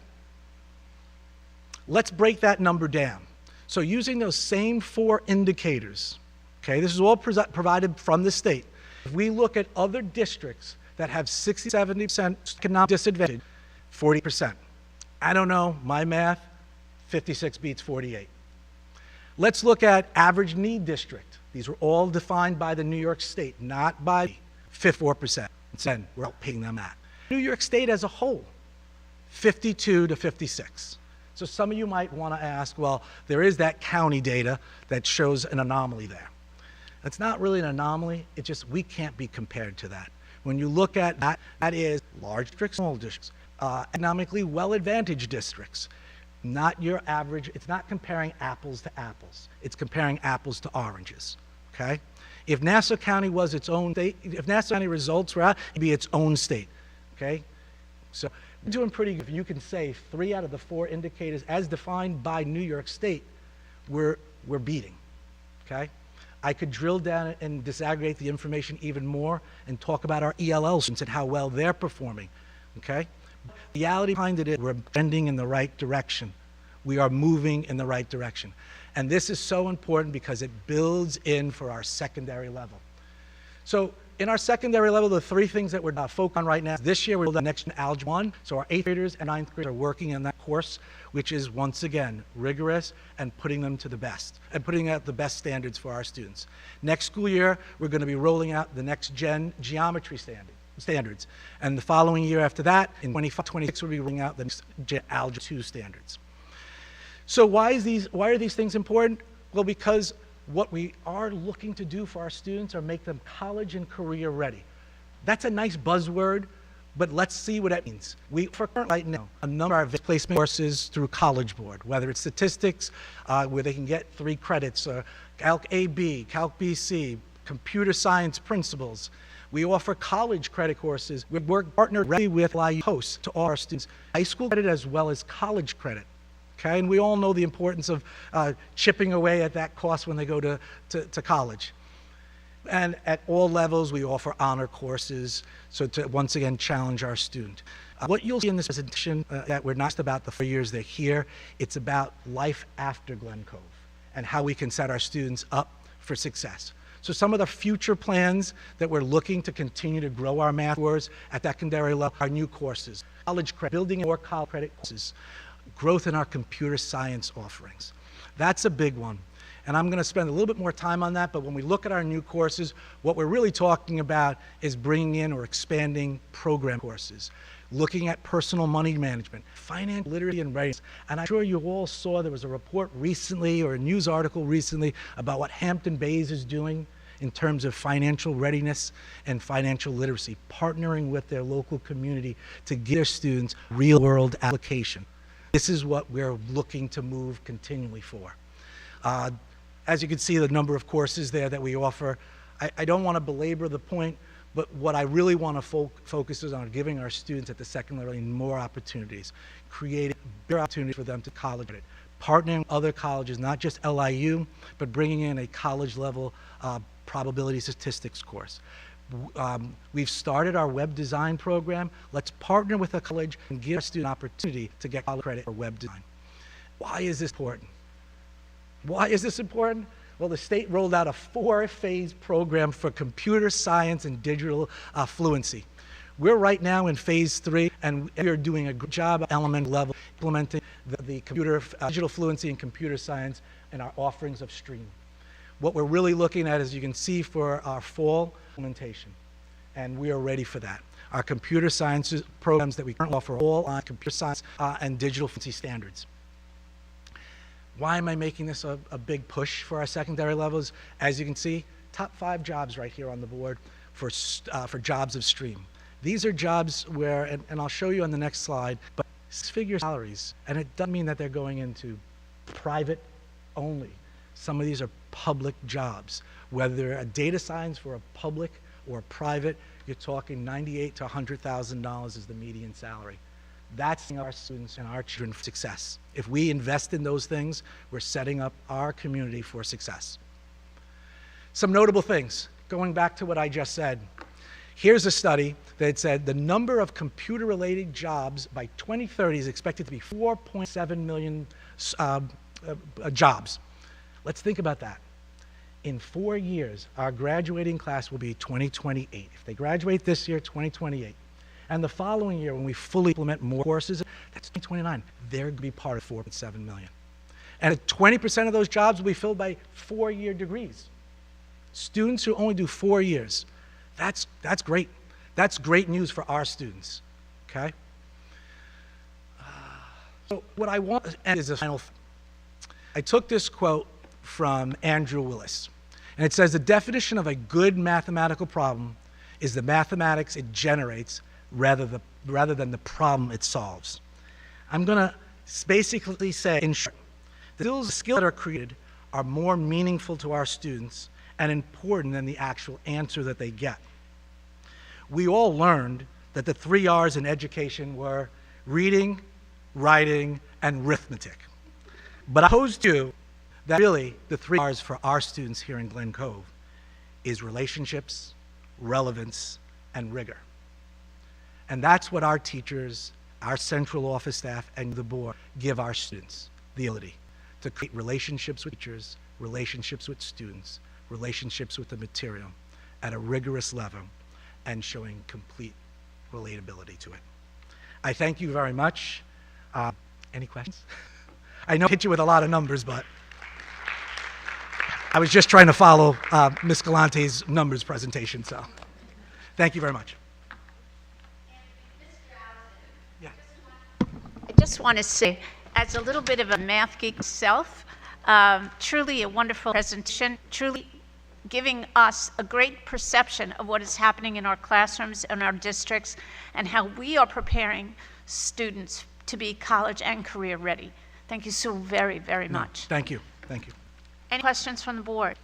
Let's break that number down. So using those same 4 indicators, okay, this is all provided from the state. If we look at other districts that have 60, 70% economic disadvantage, 40%. I don't know, my math, 56 beats 48. Let's look at average need district. These were all defined by the New York State, not by 54%. And we're outpaying them that. New York State as a whole, 52 to 56. So some of you might want to ask, well, there is that county data that shows an anomaly there. That's not really an anomaly, it's just we can't be compared to that. When you look at that, that is large districts, small districts, economically well-advantaged districts. Not your average, it's not comparing apples to apples. It's comparing apples to oranges, okay? If Nassau County was its own state, if Nassau County results were out, it'd be its own state, okay? So we're doing pretty good. If you can say 3 out of the 4 indicators as defined by New York State, we're beating, okay? I could drill down and disaggregate the information even more and talk about our ELL students and how well they're performing, okay? The reality behind it is we're bending in the right direction. We are moving in the right direction. And this is so important because it builds in for our secondary level. So in our secondary level, the 3 things that we're focused on right now, this year we're the next Algebra 1, so our 8th graders and 9th graders are working on that course, which is once again rigorous and putting them to the best, and putting out the best standards for our students. Next school year, we're going to be rolling out the next gen geometry standards. And the following year after that, in 25-26, we'll be rolling out the next Algebra 2 standards. So why are these things important? Well, because what we are looking to do for our students are make them college and career ready. That's a nice buzzword, but let's see what that means. We, for right now, a number of placement courses through College Board, whether it's statistics, where they can get 3 credits, Calc AB, Calc BC, computer science principles. We offer college credit courses. We work partnered with LIU hosts to all our students, high school credit as well as college credit. Okay, and we all know the importance of chipping away at that cost when they go to college. And at all levels, we offer honor courses, so to once again challenge our student. What you'll see in this presentation, that we're not just about the 4 years they're here, it's about life after Glen Cove and how we can set our students up for success. So some of the future plans that we're looking to continue to grow our math scores at that secondary level are new courses, college credit, building more college credit courses, growth in our computer science offerings. That's a big one. And I'm going to spend a little bit more time on that, but when we look at our new courses, what we're really talking about is bringing in or expanding program courses, looking at personal money management, financial literacy and readiness. And I'm sure you all saw there was a report recently or a news article recently about what Hampton Bays is doing. in terms of financial readiness and financial literacy, partnering with their local community to give their students real-world application. This is what we're looking to move continually for. As you can see, the number of courses there that we offer, I don't want to belabor the point, but what I really want to focus is on giving our students at the secondary level more opportunities, creating better opportunities for them to college credit, partnering with other colleges, not just LIU, but bringing in a college-level probability statistics course. We've started our web design program. Let's partner with a college and give our student an opportunity to get college credit for web design. Why is this important? Why is this important? Well, the state rolled out a 4-phase program for computer science and digital fluency. We're right now in phase 3, and we're doing a good job at elementary level implementing the digital fluency and computer science in our offerings of STREAM. What we're really looking at, as you can see, for our fall implementation, and we are ready for that. Our computer science programs that we currently offer all on computer science and digital fluency standards. Why am I making this a big push for our secondary levels? As you can see, top 5 jobs right here on the board for jobs of STREAM. These are jobs where, and I'll show you on the next slide, but 6-figure salaries, and it doesn't mean that they're going into private only. Some of these are public jobs. Whether they're a data science for a public or private, you're talking $98,000 to $100,000 is the median salary. That's our students and our children for success. If we invest in those things, we're setting up our community for success. Some notable things, going back to what I just said. Here's a study that said the number of computer-related jobs by 2030 is expected to be 4.7 million jobs. Let's think about that. In 4 years, our graduating class will be 2028. If they graduate this year, 2028. And the following year, when we fully implement more courses, that's 2029. They're going to be part of 4.7 million. And 20% of those jobs will be filled by 4-year degrees. Students who only do 4 years. That's great. That's great news for our students, okay? So what I want to end is a final. I took this quote from Andrew Willis, and it says, the definition of a good mathematical problem is the mathematics it generates rather than the problem it solves. I'm going to basically say, in short, the skills that are created are more meaningful to our students and important than the actual answer that they get. We all learned that the 3 R's in education were reading, writing, and arithmetic. But I pose to you that really the 3 R's for our students here in Glen Cove is relationships, relevance, and rigor. And that's what our teachers, our central office staff, and the board give our students, the ability to create relationships with teachers, relationships with students, relationships with the material at a rigorous level and showing complete relatability to it. I thank you very much. Any questions? I know I hit you with a lot of numbers, but I was just trying to follow Ms. Galante's numbers presentation, so thank you very much. I just want to say, as a little bit of a math geek myself, truly a wonderful presentation, truly giving us a great perception of what is happening in our classrooms and our districts and how we are preparing students to be college and career ready. Thank you so very, very much. Thank you. Thank you. Any questions from the board?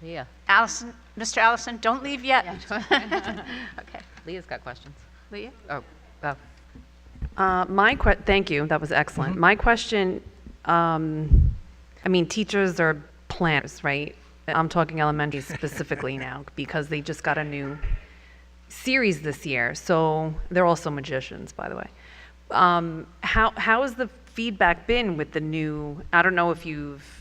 Leah. Allison, Mr. Allison, don't leave yet. Okay, Leah's got questions. Leah? Oh, oh. Thank you, that was excellent. My question, I mean, teachers are planners, right? I'm talking elementary specifically now because they just got a new series this year. So they're also magicians, by the way. How has the feedback been with the new, I don't know if you've,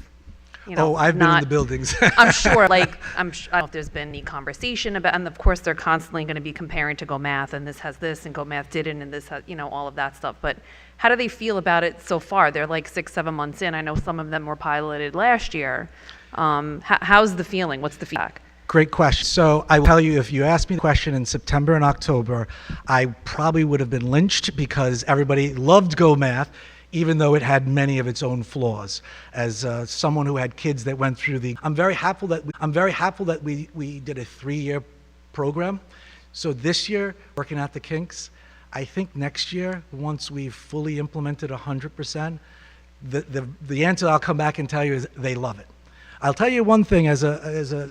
you know, I've been in the buildings. I'm sure, I don't know if there's been any conversation about, and of course they're constantly going to be comparing to Go Math, and this has this, and Go Math didn't, and this has, you know, all of that stuff. But how do they feel about it so far? They're like 6-7 months in. I know some of them were piloted last year. How's the feeling? What's the feedback? Great question. So I will tell you, if you asked me the question in September and October, I probably would have been lynched because everybody loved Go Math. even though it had many of its own flaws. As someone who had kids that went through I'm very happy that we did a 3-year program. So this year, working out the kinks, I think next year, once we've fully implemented 100%, the answer I'll come back and tell you is they love it. I'll tell you one thing, as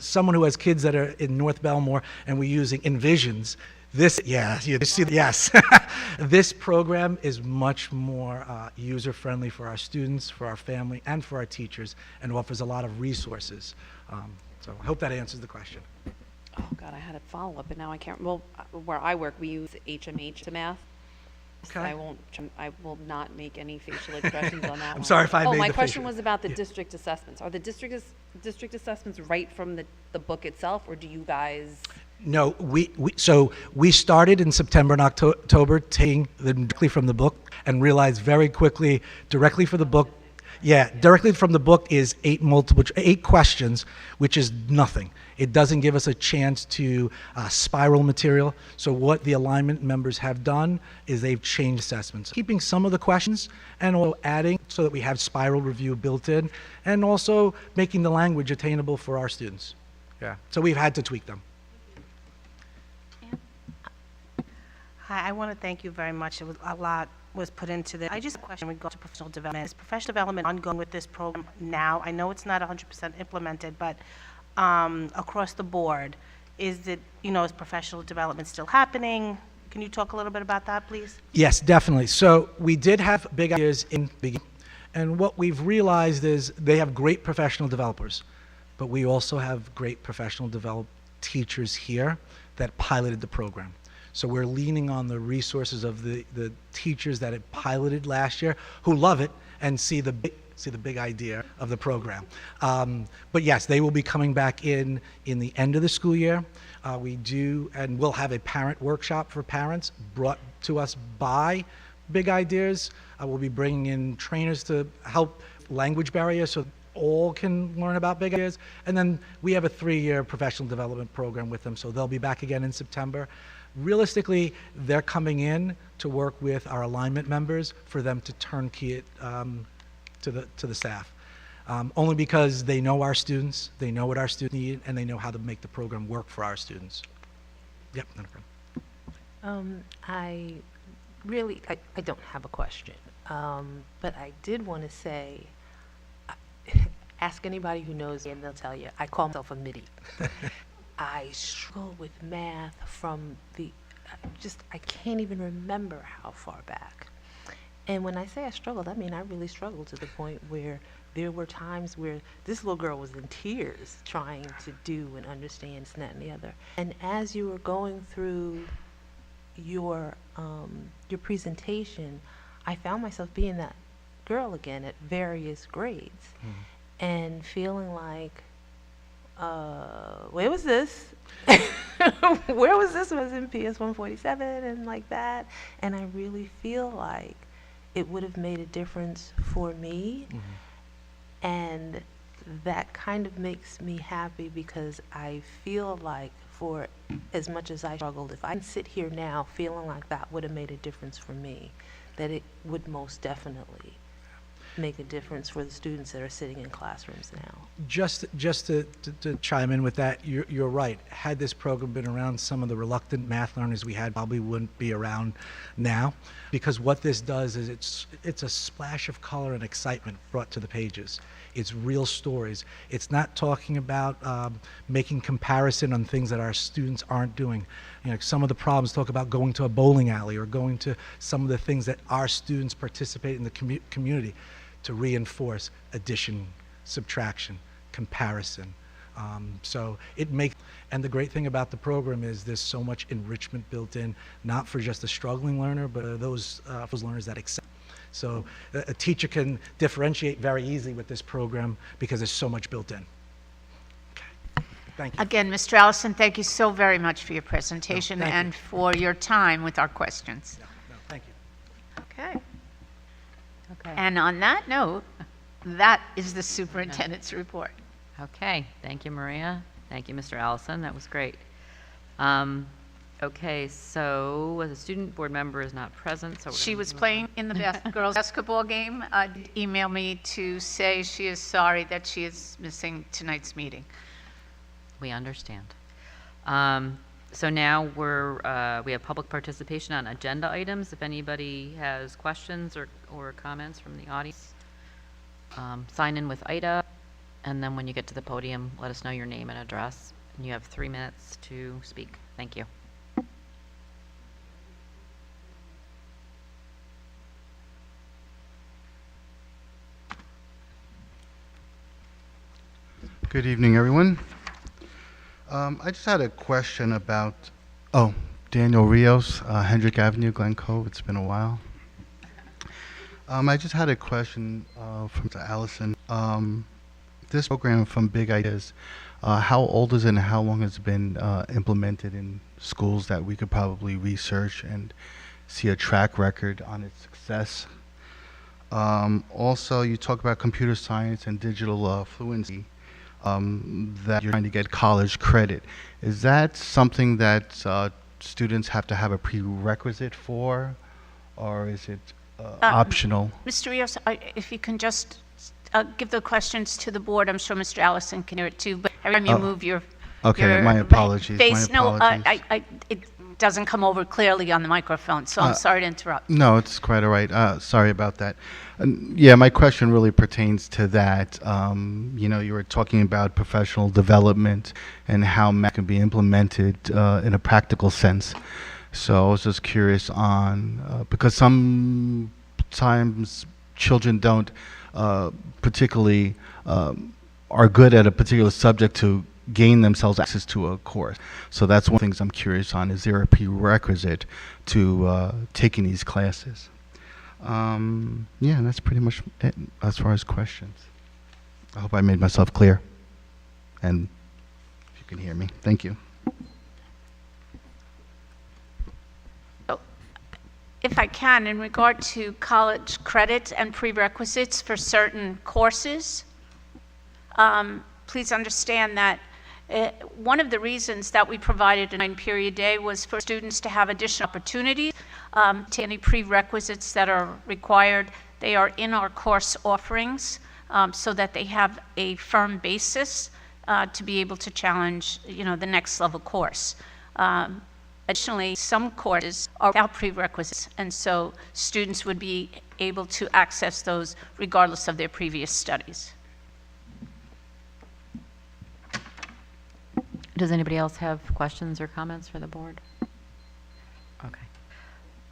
someone who has kids that are in North Belmore and we're using Envisions, this program is much more user-friendly for our students, for our family, and for our teachers, and offers a lot of resources. So I hope that answers the question. Oh, God, I had a follow-up, but now I can't, well, where I work, we use HMH to math. So Okay. I will not make any facial expressions on that one. I'm sorry if I made Oh, my the question facial- was about the district assessments. Are the district assessments right from the book itself, or do you guys? No, so we started in September and October taking them directly from the book and realized very quickly, directly from the book is 8 questions, which is nothing. It doesn't give us a chance to spiral material. So what the alignment members have done is they've changed assessments, keeping some of the questions and also adding so that we have spiral review built in, and also making the language attainable for our students. Yeah, so we've had to tweak them. Hi, I want to thank you very much. It was a lot was put into this. I just have a question regarding professional development. Is professional development ongoing with this program now? I know it's not 100% implemented, but across the board, is professional development still happening? Can you talk a little bit about that, please? Yes, definitely. So we did have big ideas in the beginning, and what we've realized is they have great professional developers, but we also have great professional teachers here that piloted the program. So we're leaning on the resources of the teachers that had piloted last year, who love it and see the big idea of the program. But yes, they will be coming back in the end of the school year. We do, and we'll have a parent workshop for parents brought to us by Big Ideas. We'll be bringing in trainers to help language barriers so all can learn about Big Ideas. And then we have a 3-year professional development program with them, so they'll be back again in September. Realistically, they're coming in to work with our alignment members for them to turnkey it to the staff. Only because they know our students, they know what our students need, and they know how to make the program work for our students. Yep, no problem. I don't have a question, but I did want to say, ask anybody who knows me and they'll tell you, I call myself a MIDI. I struggle with math from I can't even remember how far back. And when I say I struggled, I mean I really struggled to the point where there were times where this little girl was in tears trying to do and understand this, that, and the other. And as you were going through your presentation, I found myself being that girl again at various grades, and feeling like, where was this? Where was this? Was in PS 147 and like that. And I really feel like it would have made a difference for me. And that kind of makes me happy, because I feel like for as much as I struggled, if I can sit here now feeling like that would have made a difference for me, that it would most definitely make a difference for the students that are sitting in classrooms now. Just to chime in with that, you're right. Had this program been around, some of the reluctant math learners we had probably wouldn't be around now, because what this does is it's a splash of color and excitement brought to the pages. It's real stories. It's not talking about making comparison on things that our students aren't doing. Some of the problems talk about going to a bowling alley or going to some of the things that our students participate in the community to reinforce addition, subtraction, comparison. So it makes, and the great thing about the program is there's so much enrichment built in, not for just the struggling learner, but those learners that excel. So a teacher can differentiate very easily with this program because there's so much built in. Okay. Thank you. Again, Mr. Allison, thank you so very much for your presentation thank you. and for your time with our questions. No, thank you. Okay. Okay. And on that note, that is the superintendent's report. Okay, thank you, Maria. Thank you, Mr. Allison. That was great. Okay, so the student board member is not present, so we're She gonna was move on. playing in the girls' basketball game. Did email me to say she is sorry that she is missing tonight's meeting. We understand. So now we have public participation on agenda items. If anybody has questions or comments from the audience, sign in with Ida, and then when you get to the podium, let us know your name and address. And you have 3 minutes to speak. Thank you. Good evening, everyone. I just had a question about, Daniel Rios, Hendrick Avenue, Glen Cove. It's been a while. I just had a question from Allison. This program from Big Ideas, how old is it and how long has it been implemented in schools that we could probably research and see a track record on its success? Also, you talk about computer science and digital fluency. That you're trying to get college credit. Is that something that students have to have a prerequisite for, or is it optional? Mr. Rios, if you can just give the questions to the board, I'm sure Mr. Allison can hear it too, but every time you move your Okay, my apologies. face, my apologies. it doesn't come over clearly on the microphone, so I'm sorry to interrupt. No, it's quite all right. Sorry about that. Yeah, my question really pertains to that. You were talking about professional development and how math can be implemented in a practical sense. So I was just curious on, because sometimes children don't particularly are good at a particular subject to gain themselves access to a course. So that's one of the things I'm curious on. Is there a prerequisite to taking these classes? Yeah, that's pretty much it as far as questions. I hope I made myself clear. And if you can hear me, thank you. If I can, in regard to college credit and prerequisites for certain courses, please understand that one of the reasons that we provided a 9-period day was for students to have additional opportunities to any prerequisites that are required. They are in our course offerings so that they have a firm basis to be able to challenge, the next level course. Additionally, some courses are without prerequisites, and so students would be able to access those regardless of their previous studies. Does anybody else have questions or comments for the board? Okay.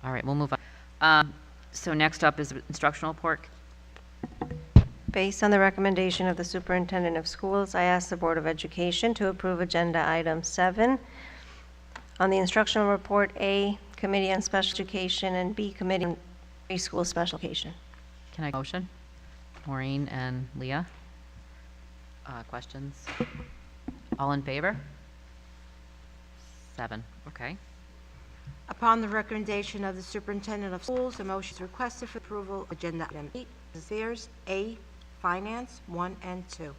All right, we'll move on. So next up is instructional report. Based on the recommendation of the Superintendent of Schools, I ask the Board of Education to approve Agenda Item 7. On the instructional report, A, Committee on Special Education, and B, Committee on Preschool Special Education. Can I motion? Maureen and Leah? Questions? All in favor? 7, okay. Upon the recommendation of the Superintendent of Schools, a motion is requested for approval of Agenda Item 8, Affairs, A, Finance, 1 and 2.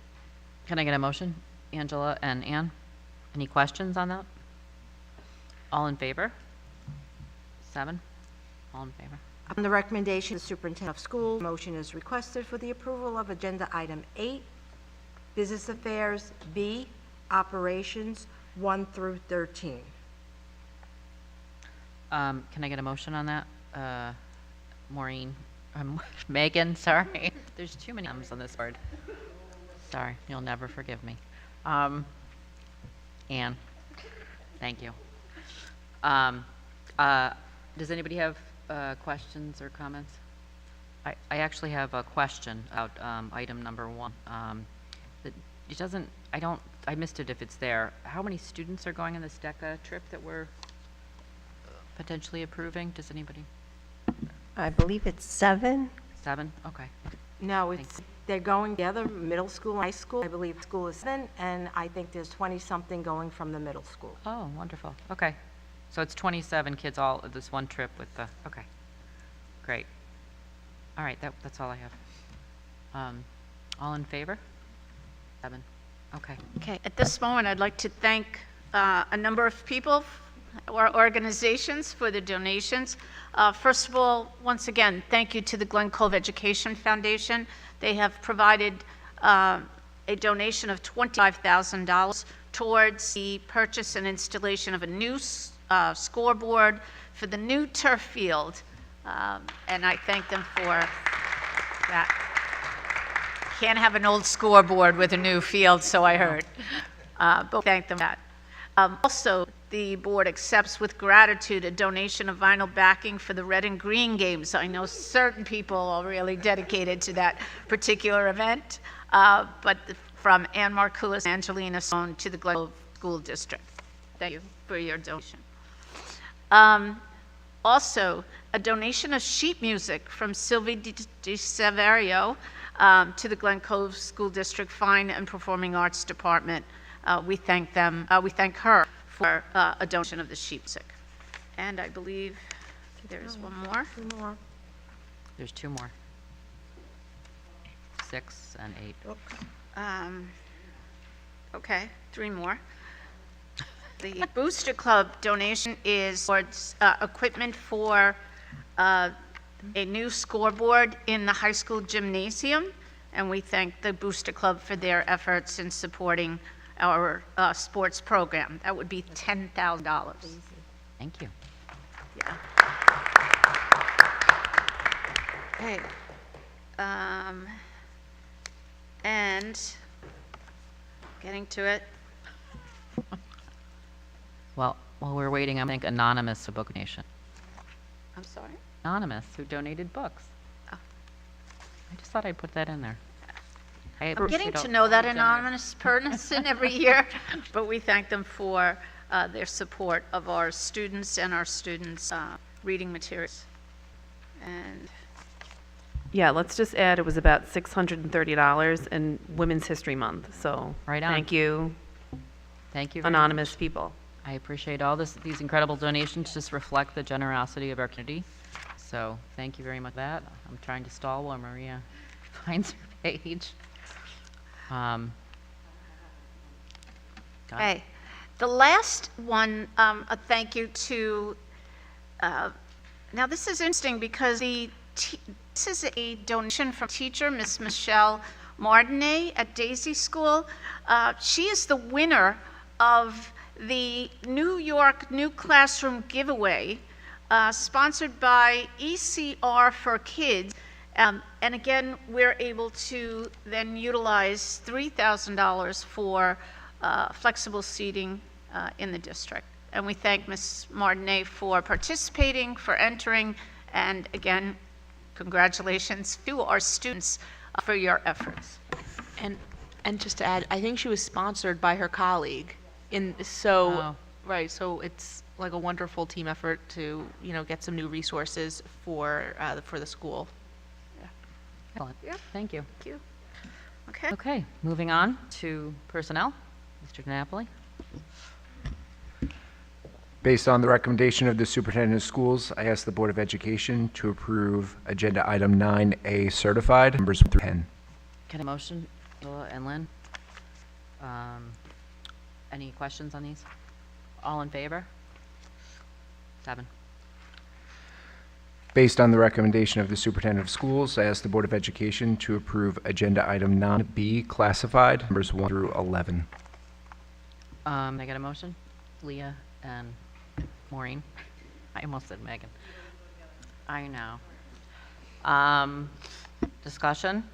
Can I get a motion? Angela and Ann? Any questions on that? All in favor? 7, all in favor. On the recommendation of the Superintendent of Schools, a motion is requested for the approval of Agenda Item 8, Business Affairs, B, Operations, 1 through 13. Can I get a motion on that? Maureen, Megan, sorry. There's too many names on this board. Sorry, you'll never forgive me. Ann, thank you. Does anybody have questions or comments? I actually have a question about item number 1. It doesn't, I missed it if it's there. How many students are going on this DECA trip that we're potentially approving? Does anybody? I believe it's 7. 7? Okay. No, they're going together, middle school and high school. I believe school is 7, and I think there's 20-something going from the middle school. Oh, wonderful. Okay. So it's 27 kids all this one trip with the, okay. Great. All right, that's all I have. All in favor? 7. Okay. Okay, at this moment, I'd like to thank a number of people our organizations for the donations. First of all, once again, thank you to the Glen Cove Education Foundation. They have provided a donation of $25,000 towards the purchase and installation of a new scoreboard for the new turf field, and I thank them for that. Can't have an old scoreboard with a new field, so I heard. But thank them for that. Also, the board accepts with gratitude a donation of vinyl backing for the Red and Green Games. I know certain people are really dedicated to that particular event, from Ann Markoulis and Angelina Stone to the Glen Cove School District. Thank you for your donation. Also, a donation of sheet music from Sylvie Di Severio to the Glen Cove School District Fine and Performing Arts Department. We thank her for a donation of the sheet music. And I believe there is one more. There's two more. 6 and 8. Okay, 3 more. The Booster Club donation is towards equipment for a new scoreboard in the high school gymnasium, and we thank the Booster Club for their efforts in supporting our sports program. That would be $10,000. Thank you. Yeah. Okay. And getting to it. Well, while we're waiting, I'm going to thank Anonymous for book donation. I'm sorry? Anonymous, who donated books. Oh. I just thought I'd put that in there. I'm getting to know that anonymous person every year, but we thank them for their support of our students and our students' reading materials. And Yeah, let's just add, it was about $630 in Women's History Month, so. Right on. Thank you, Thank you very anonymous much. people. I appreciate all these incredible donations, just reflect the generosity of our community. So thank you very much for that. I'm trying to stall while Maria finds her page. Got it. Okay. The last one, a thank you to, now this is interesting because this is a donation from teacher, Miss Michelle Martinet at Daisy School. She is the winner of the New York New Classroom Giveaway, sponsored by ECR for Kids. And again, we're able to then utilize $3,000 for flexible seating in the district. And we thank Ms. Martinet for participating, for entering, and again, congratulations to our students for your efforts. And just to add, I think she was sponsored by her colleague. Oh. Right, so it's like a wonderful team effort to, get some new resources for the school. Excellent. Thank you. Thank you. Okay. Okay, moving on to personnel. Mr. DiNapoli. Based on the recommendation of the superintendent of schools, I ask the Board of Education to approve Agenda Item 9A certified, numbers 1 through 10. Can I motion, Willa and Lynn? Any questions on these? All in favor? 7. Based on the recommendation of the superintendent of schools, I ask the Board of Education to approve Agenda Item 9B classified, numbers 1 through 11. Can I get a motion? Leah and Maureen. I almost said Megan. I know. Discussion?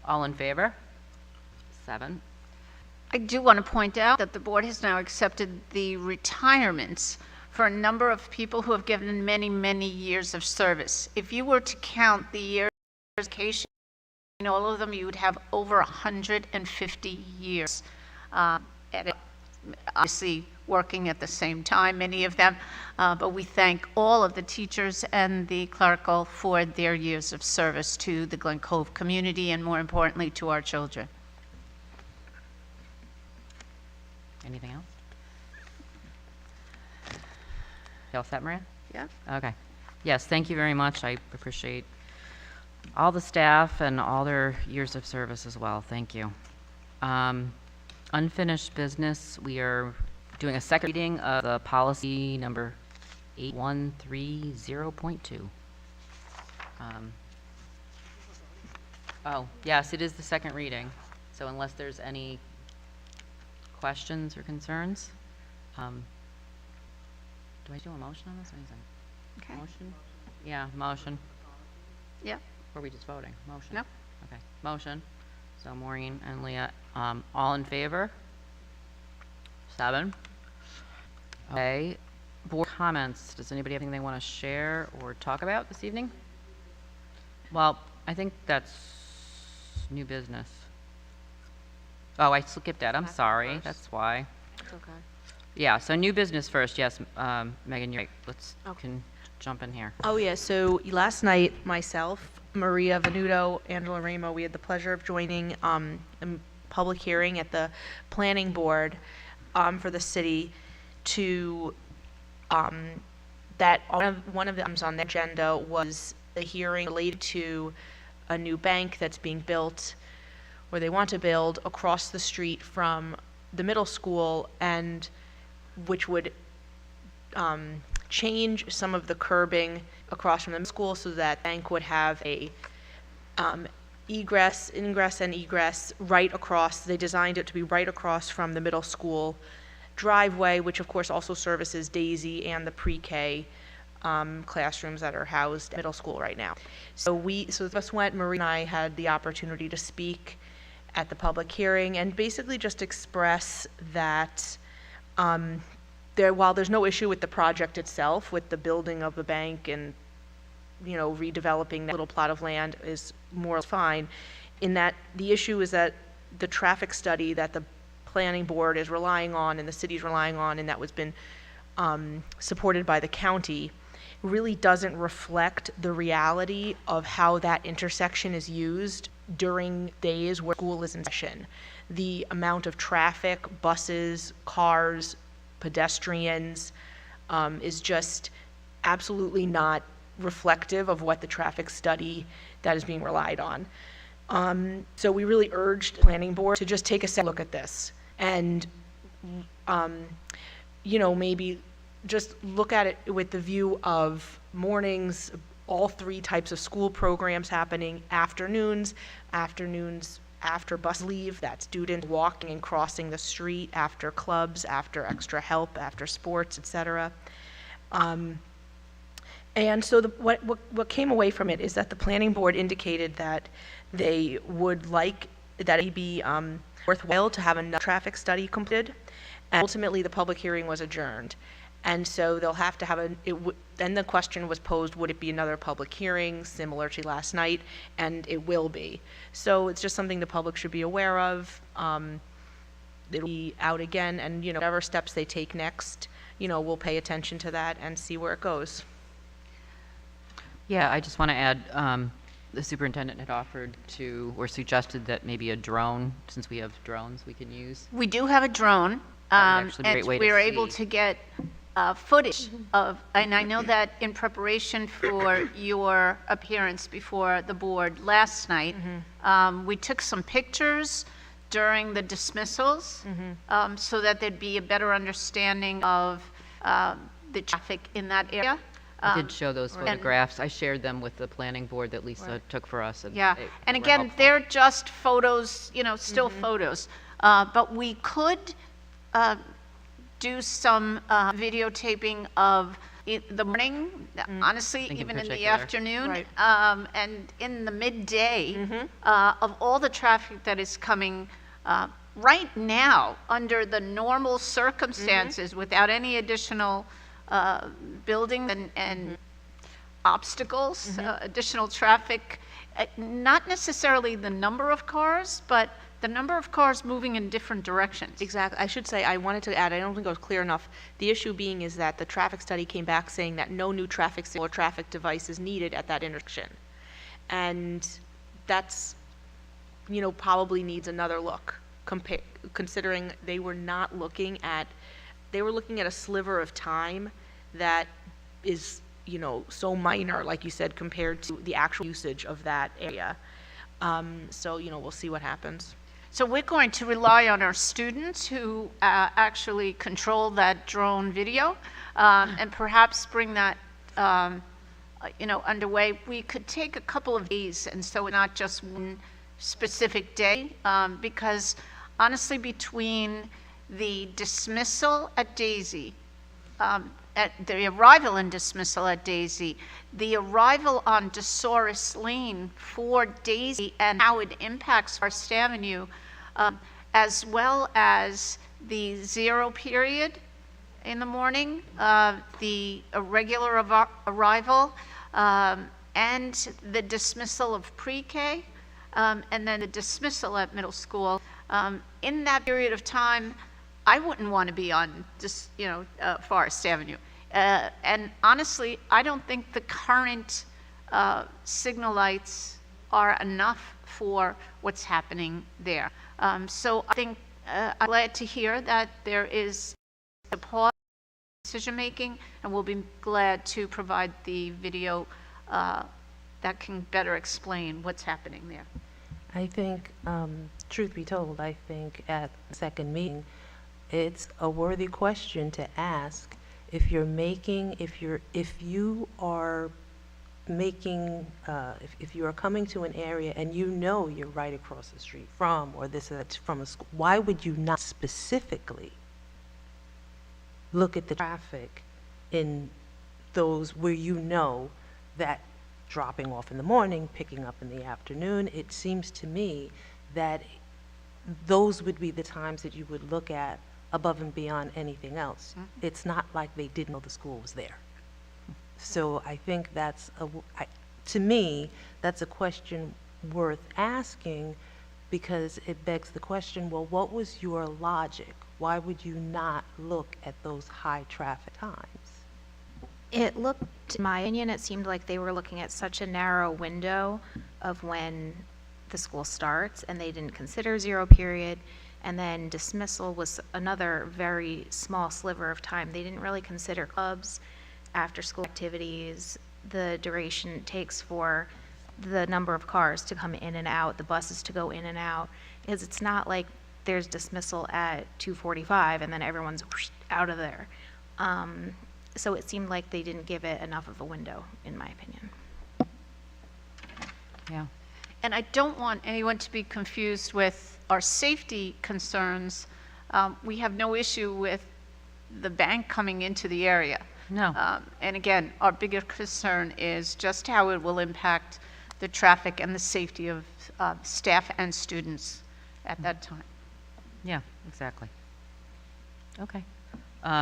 All in favor? 7. I do want to point out that the board has now accepted the retirements for a number of people who have given many, many years of service. If you were to count the years of education, in all of them, you would have over 150 years. And obviously, working at the same time, many of them, but we thank all of the teachers and the clerical for their years of service to the Glen Cove community and more importantly to our children. Anything else? You all set, Maria? Yeah. Okay. Yes, thank you very much. I appreciate all the staff and all their years of service as well. Thank you. Unfinished business, we are doing a second reading of the policy number 8130.2. Oh, yes, it is the second reading. So unless there's any questions or concerns, do I do a motion on this? What is it? Okay. Motion? Yeah, motion. Yeah. Or are we just voting? Motion? No. Okay, motion. So Maureen and Leah, all in favor? 7. Okay, board comments. Does anybody have anything they want to share or talk about this evening? Well, I think that's new business. Oh, I skipped that. I'm sorry. That's why. It's okay. Yeah, so new business first. Yes, Megan, you're right. Let's can jump in here. Oh, yeah, so last night, myself, Maria Venuto, Angela Ramo, we had the pleasure of joining a public hearing at the planning board for the city to, that one of the items on the agenda was the hearing related to a new bank that's being built, or they want to build, across the street from the middle school, and which would change some of the curbing across from the school so that bank would have a ingress and egress right across. They designed it to be right across from the middle school driveway, which of course also services Daisy and the pre-K classrooms that are housed at middle school right now. So this went, Marie and I had the opportunity to speak at the public hearing and basically just express that while there's no issue with the project itself, with the building of the bank and, you know, redeveloping that little plot of land is more fine, in that the issue is that the traffic study that the planning board is relying on and the city's relying on, and that was been supported by the county, really doesn't reflect the reality of how that intersection is used during days where school is in session. The amount of traffic, buses, cars, pedestrians, is just absolutely not reflective of what the traffic study that is being relied on. So we really urged the planning board to just take a second look at this and, you know, maybe just look at it with the view of mornings, all 3 types of school programs happening, afternoons after bus leave, that's students walking and crossing the street, after clubs, after extra help, after sports, etc. And so what came away from it is that the planning board indicated that they would like that it be worthwhile to have a traffic study completed, and ultimately the public hearing was adjourned. And so they'll have to have then the question was posed, would it be another public hearing similar to last night? And it will be. So it's just something the public should be aware of. It'll be out again, and, you know, whatever steps they take next, you know, we'll pay attention to that and see where it goes. Yeah, I just want to add, the superintendent had offered to, or suggested that maybe a drone, since we have drones we can use. We do have a drone, That would actually be a great way and to we were able see. to get footage of, and I know that in preparation for your appearance before the board last night, we took some pictures during the dismissals, so that there'd be a better understanding of the traffic in that area. I did show those photographs. I shared them with the planning board that Lisa took for us. Yeah, they and were again, helpful. they're just photos, you know, still photos. But we could do some videotaping of the morning, honestly, Think in even in the particular. afternoon, Right. and in the midday, of all the traffic that is coming right now, under the normal circumstances, without any additional building and obstacles, additional traffic, not necessarily the number of cars, but the number of cars moving in different directions. Exactly. I should say, I wanted to add, I don't think it was clear enough. The issue being is that the traffic study came back saying that no new traffic signal or traffic device is needed at that intersection. And that's, you know, probably needs another look, considering they were not looking at, they were looking at a sliver of time that is, you know, so minor, like you said, compared to the actual usage of that area. So, you know, we'll see what happens. So we're going to rely on our students who actually control that drone video, and perhaps bring that underway. We could take a couple of days, and so not just one specific day, because honestly, between the dismissal at Daisy, at the arrival and dismissal at Daisy, the arrival on DeSoris Lane for Daisy and how it impacts Forest Avenue, as well as the zero period in the morning, the irregular arrival, and the dismissal of pre-K, and then the dismissal at middle school. In that period of time, I wouldn't want to be on Forest Avenue. And honestly, I don't think the current signal lights are enough for what's happening there. So I think I'm glad to hear that there is a pause in decision-making, and we'll be glad to provide the video that can better explain what's happening there. I think, truth be told, I think at the second meeting, it's a worthy question to ask if you are making, if you are coming to an area and you know you're right across the street from, or this or that from a school, why would you not specifically look at the traffic in those where you know that dropping off in the morning, picking up in the afternoon? It seems to me that those would be the times that you would look at above and beyond anything else. It's not like they didn't know the school was there. So I think that's, to me, that's a question worth asking, because it begs the question, well, what was your logic? Why would you not look at those high traffic times? It looked, in my opinion, it seemed like they were looking at such a narrow window of when the school starts, and they didn't consider zero period, and then dismissal was another very small sliver of time. They didn't really consider clubs, after-school activities, the duration it takes for the number of cars to come in and out, the buses to go in and out, because it's not like there's dismissal at 2:45 and then everyone's whoosh, out of there. So it seemed like they didn't give it enough of a window, in my opinion. Yeah. And I don't want anyone to be confused with our safety concerns. We have no issue with the bank coming into the area. No. And again, our bigger concern is just how it will impact the traffic and the safety of staff and students at that time. Yeah, exactly. Okay.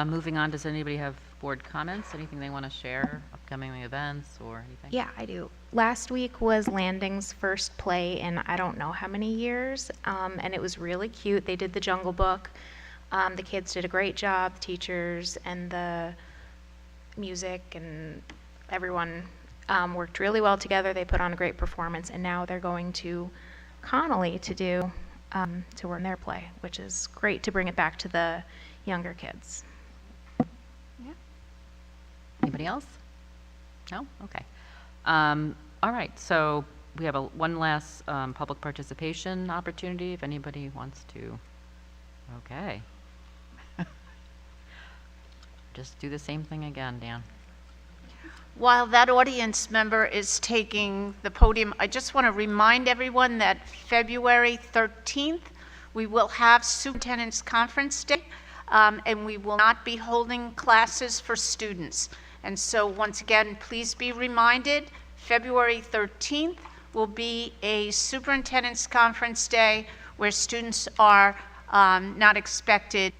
Moving on, does anybody have board comments? Anything they want to share? Upcoming events or anything? Yeah, I do. Last week was Landing's first play in I don't know how many years, and it was really cute. They did the Jungle Book. The kids did a great job, the teachers and the music and everyone worked really well together. They put on a great performance, and now they're going to Connolly to run their play, which is great to bring it back to the younger kids. Anybody else? No? Okay. All right, so we have one last public participation opportunity if anybody wants to. Okay. Just do the same thing again, Dan. While that audience member is taking the podium, I just want to remind everyone that February 13th, we will have Superintendent's Conference Day, and we will not be holding classes for students. And so once again, please be reminded, February 13th will be a Superintendent's Conference Day where students are not expected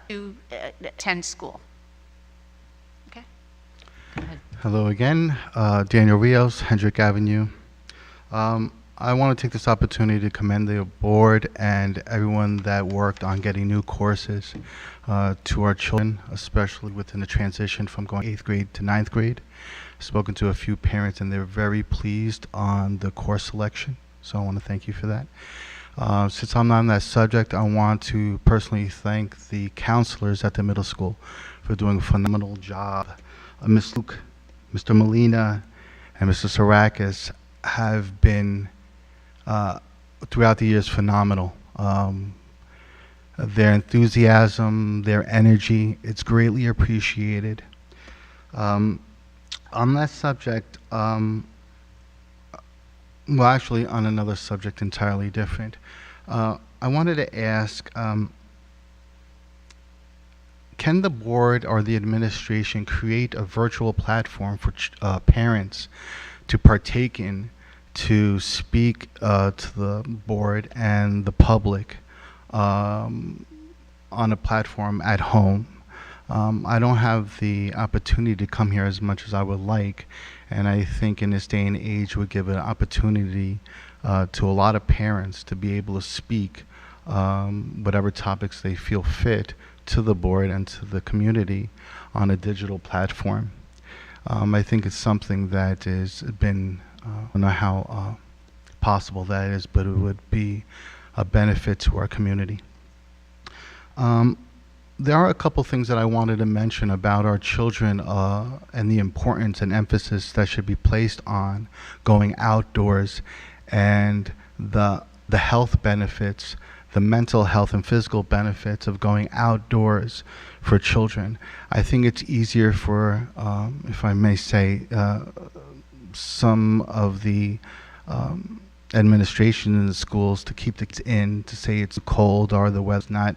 to attend school. Okay? Go ahead. Hello again, Daniel Rios, Hendrick Avenue. I want to take this opportunity to commend the board and everyone that worked on getting new courses to our children, especially within the transition from going 8th grade to 9th grade. I've spoken to a few parents and they're very pleased on the course selection, so I want to thank you for that. Since I'm not on that subject, I want to personally thank the counselors at the middle school for doing a phenomenal job. Ms. Luke, Mr. Molina, and Mr. Sarakis have been, throughout the years, phenomenal Their enthusiasm, their energy, it's greatly appreciated. On that subject, well, actually on another subject entirely different, I wanted to ask, can the board or the administration create a virtual platform for parents to partake in, to speak to the board and the public on a platform at home? I don't have the opportunity to come here as much as I would like, and I think in this day and age would give an opportunity to a lot of parents to be able to speak whatever topics they feel fit to the board and to the community on a digital platform. I think it's something that has been, I don't know how possible that is, but it would be a benefit to our community. There are a couple things that I wanted to mention about our children and the importance and emphasis that should be placed on going outdoors and the health benefits, the mental health and physical benefits of going outdoors for children. I think it's easier for, if I may say, some of the administration in the schools to keep the kids in, to say it's cold or the weather's not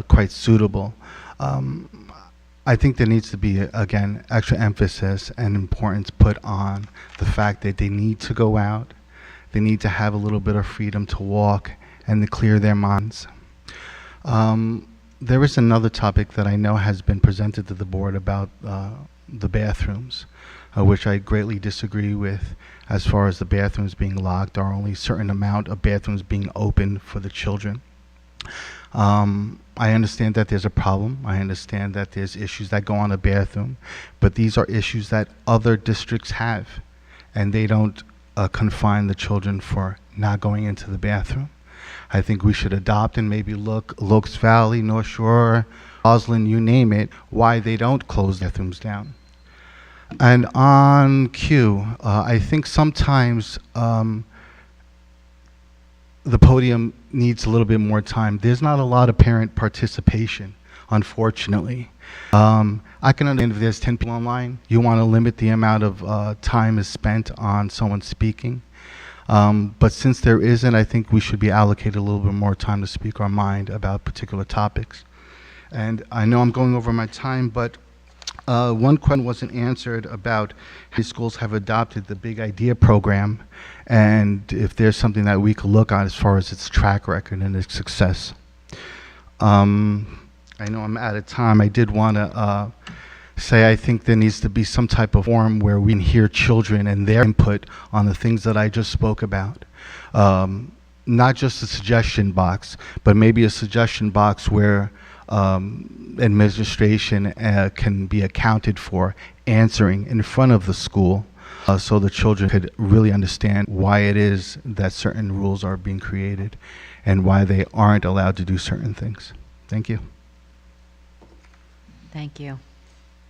quite suitable. I think there needs to be, again, extra emphasis and importance put on the fact that they need to go out, they need to have a little bit of freedom to walk and to clear their minds. There is another topic that I know has been presented to the board about the bathrooms, which I greatly disagree with as far as the bathrooms being locked or only a certain amount of bathrooms being open for the children. I understand that there's a problem. I understand that there's issues that go on in the bathroom, but these are issues that other districts have, and they don't confine the children for not going into the bathroom. I think we should adopt and maybe look Locust Valley, North Shore, Roslyn, you name it, why they don't close bathrooms down. And on cue, I think sometimes the podium needs a little bit more time. There's not a lot of parent participation, unfortunately. I can understand if there's 10 people online, you want to limit the amount of time is spent on someone speaking. But since there isn't, I think we should be allocated a little bit more time to speak our mind about particular topics. And I know I'm going over my time, but one question wasn't answered about how schools have adopted the Big Idea program, and if there's something that we could look at as far as its track record and its success. I know I'm out of time. I did want to say I think there needs to be some type of forum where we can hear children and their input on the things that I just spoke about. Not just a suggestion box, but maybe a suggestion box where administration can be accounted for answering in front of the school so the children could really understand why it is that certain rules are being created and why they aren't allowed to do certain things. Thank you. Thank you.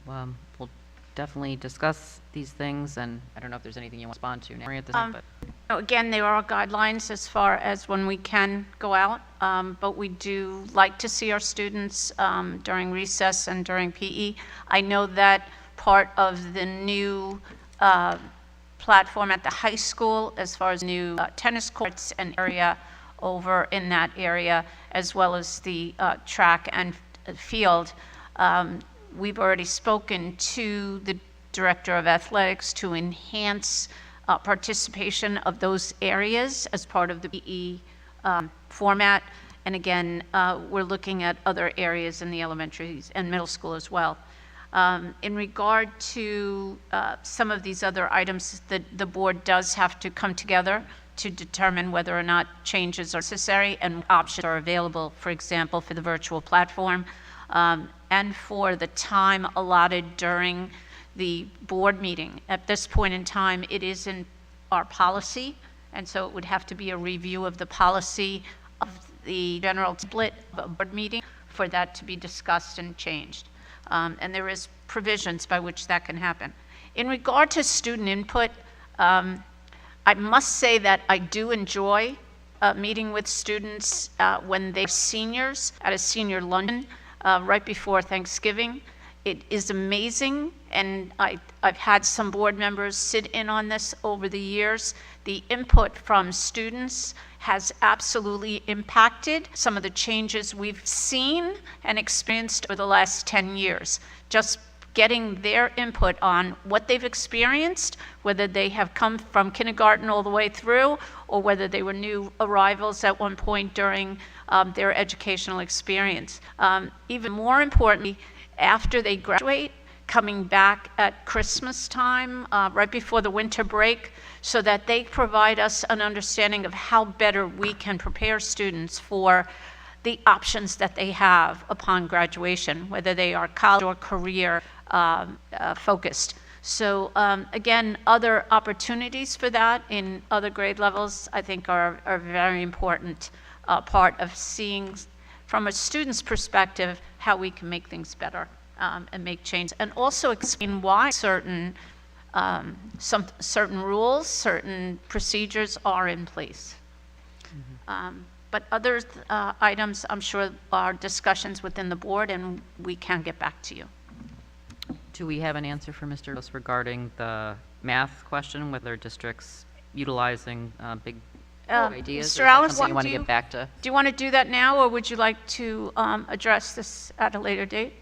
We'll definitely discuss these things, and I don't know if there's anything you want to respond to now at this time, but Again, there are guidelines as far as when we can go out, but we do like to see our students during recess and during PE. I know that part of the new platform at the high school, as far as new tennis courts and area over in that area, as well as the track and field, we've already spoken to the Director of Athletics to enhance participation of those areas as part of the PE format. And again, we're looking at other areas in the elementaries and middle school as well. In regard to some of these other items, the board does have to come together to determine whether or not changes are necessary and options are available, for example, for the virtual platform, and for the time allotted during the board meeting. At this point in time, it is in our policy, and so it would have to be a review of the policy of the general split of a board meeting for that to be discussed and changed. And there is provisions by which that can happen. In regard to student input, I must say that I do enjoy meeting with students when they're seniors at a senior luncheon right before Thanksgiving. It is amazing, and I've had some board members sit in on this over the years. The input from students has absolutely impacted some of the changes we've seen and experienced over the last 10 years. Just getting their input on what they've experienced, whether they have come from kindergarten all the way through, or whether they were new arrivals at one point during their educational experience. Even more importantly, after they graduate, coming back at Christmas time, right before the winter break, so that they provide us an understanding of how better we can prepare students for the options that they have upon graduation, whether they are college or career focused. So again, other opportunities for that in other grade levels, I think are a very important part of seeing from a student's perspective how we can make things better and make change, and also explain why certain rules, certain procedures are in place. But other items, I'm sure, are discussions within the board, and we can get back to you. Do we have an answer for Mr. Lewis regarding the math question, whether districts utilizing big ideas? Mr. Or is that Alice, something you want to get back to? do you want to do that now, or would you like to address this at a later date?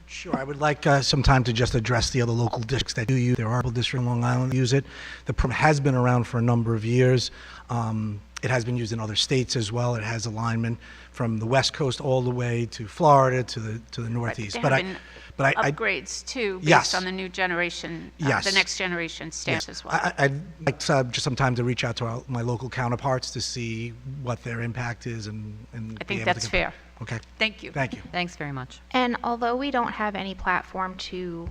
Sure, I would like some time to just address the other local districts that do use. There are local districts in Long Island that use it. The program has been around for a number of years. It has been used in other states as well. It has alignment from the West Coast all the way to Florida to the Northeast. There have been upgrades too, based Yes. on the new generation, Yes. the next generation standards as well. I'd like just some time to reach out to my local counterparts to see what their impact is and I be think able to that's get- fair. Okay. Thank you. Thank you. Thanks very much. And although we don't have any platform to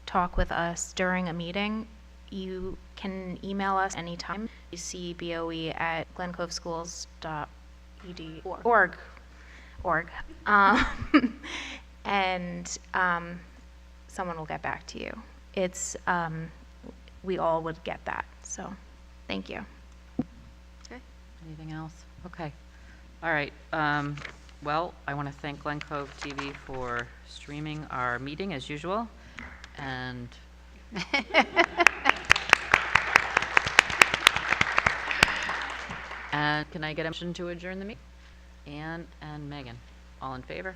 talk with us during a meeting, you can email us anytime. cboe@glencoveschools.ed.org. And someone will get back to you. It's, we all would get that, so, thank you. Anything else? Okay. All right. Well, I want to thank Glen Cove TV for streaming our meeting as usual. And and can I get a motion to adjourn the meeting? Ann and Megan, all in favor?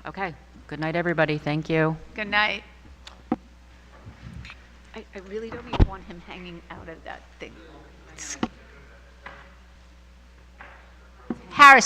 Okay. Good night, everybody. Thank you. Good night. I really don't even want him hanging out of that thing. Harrison.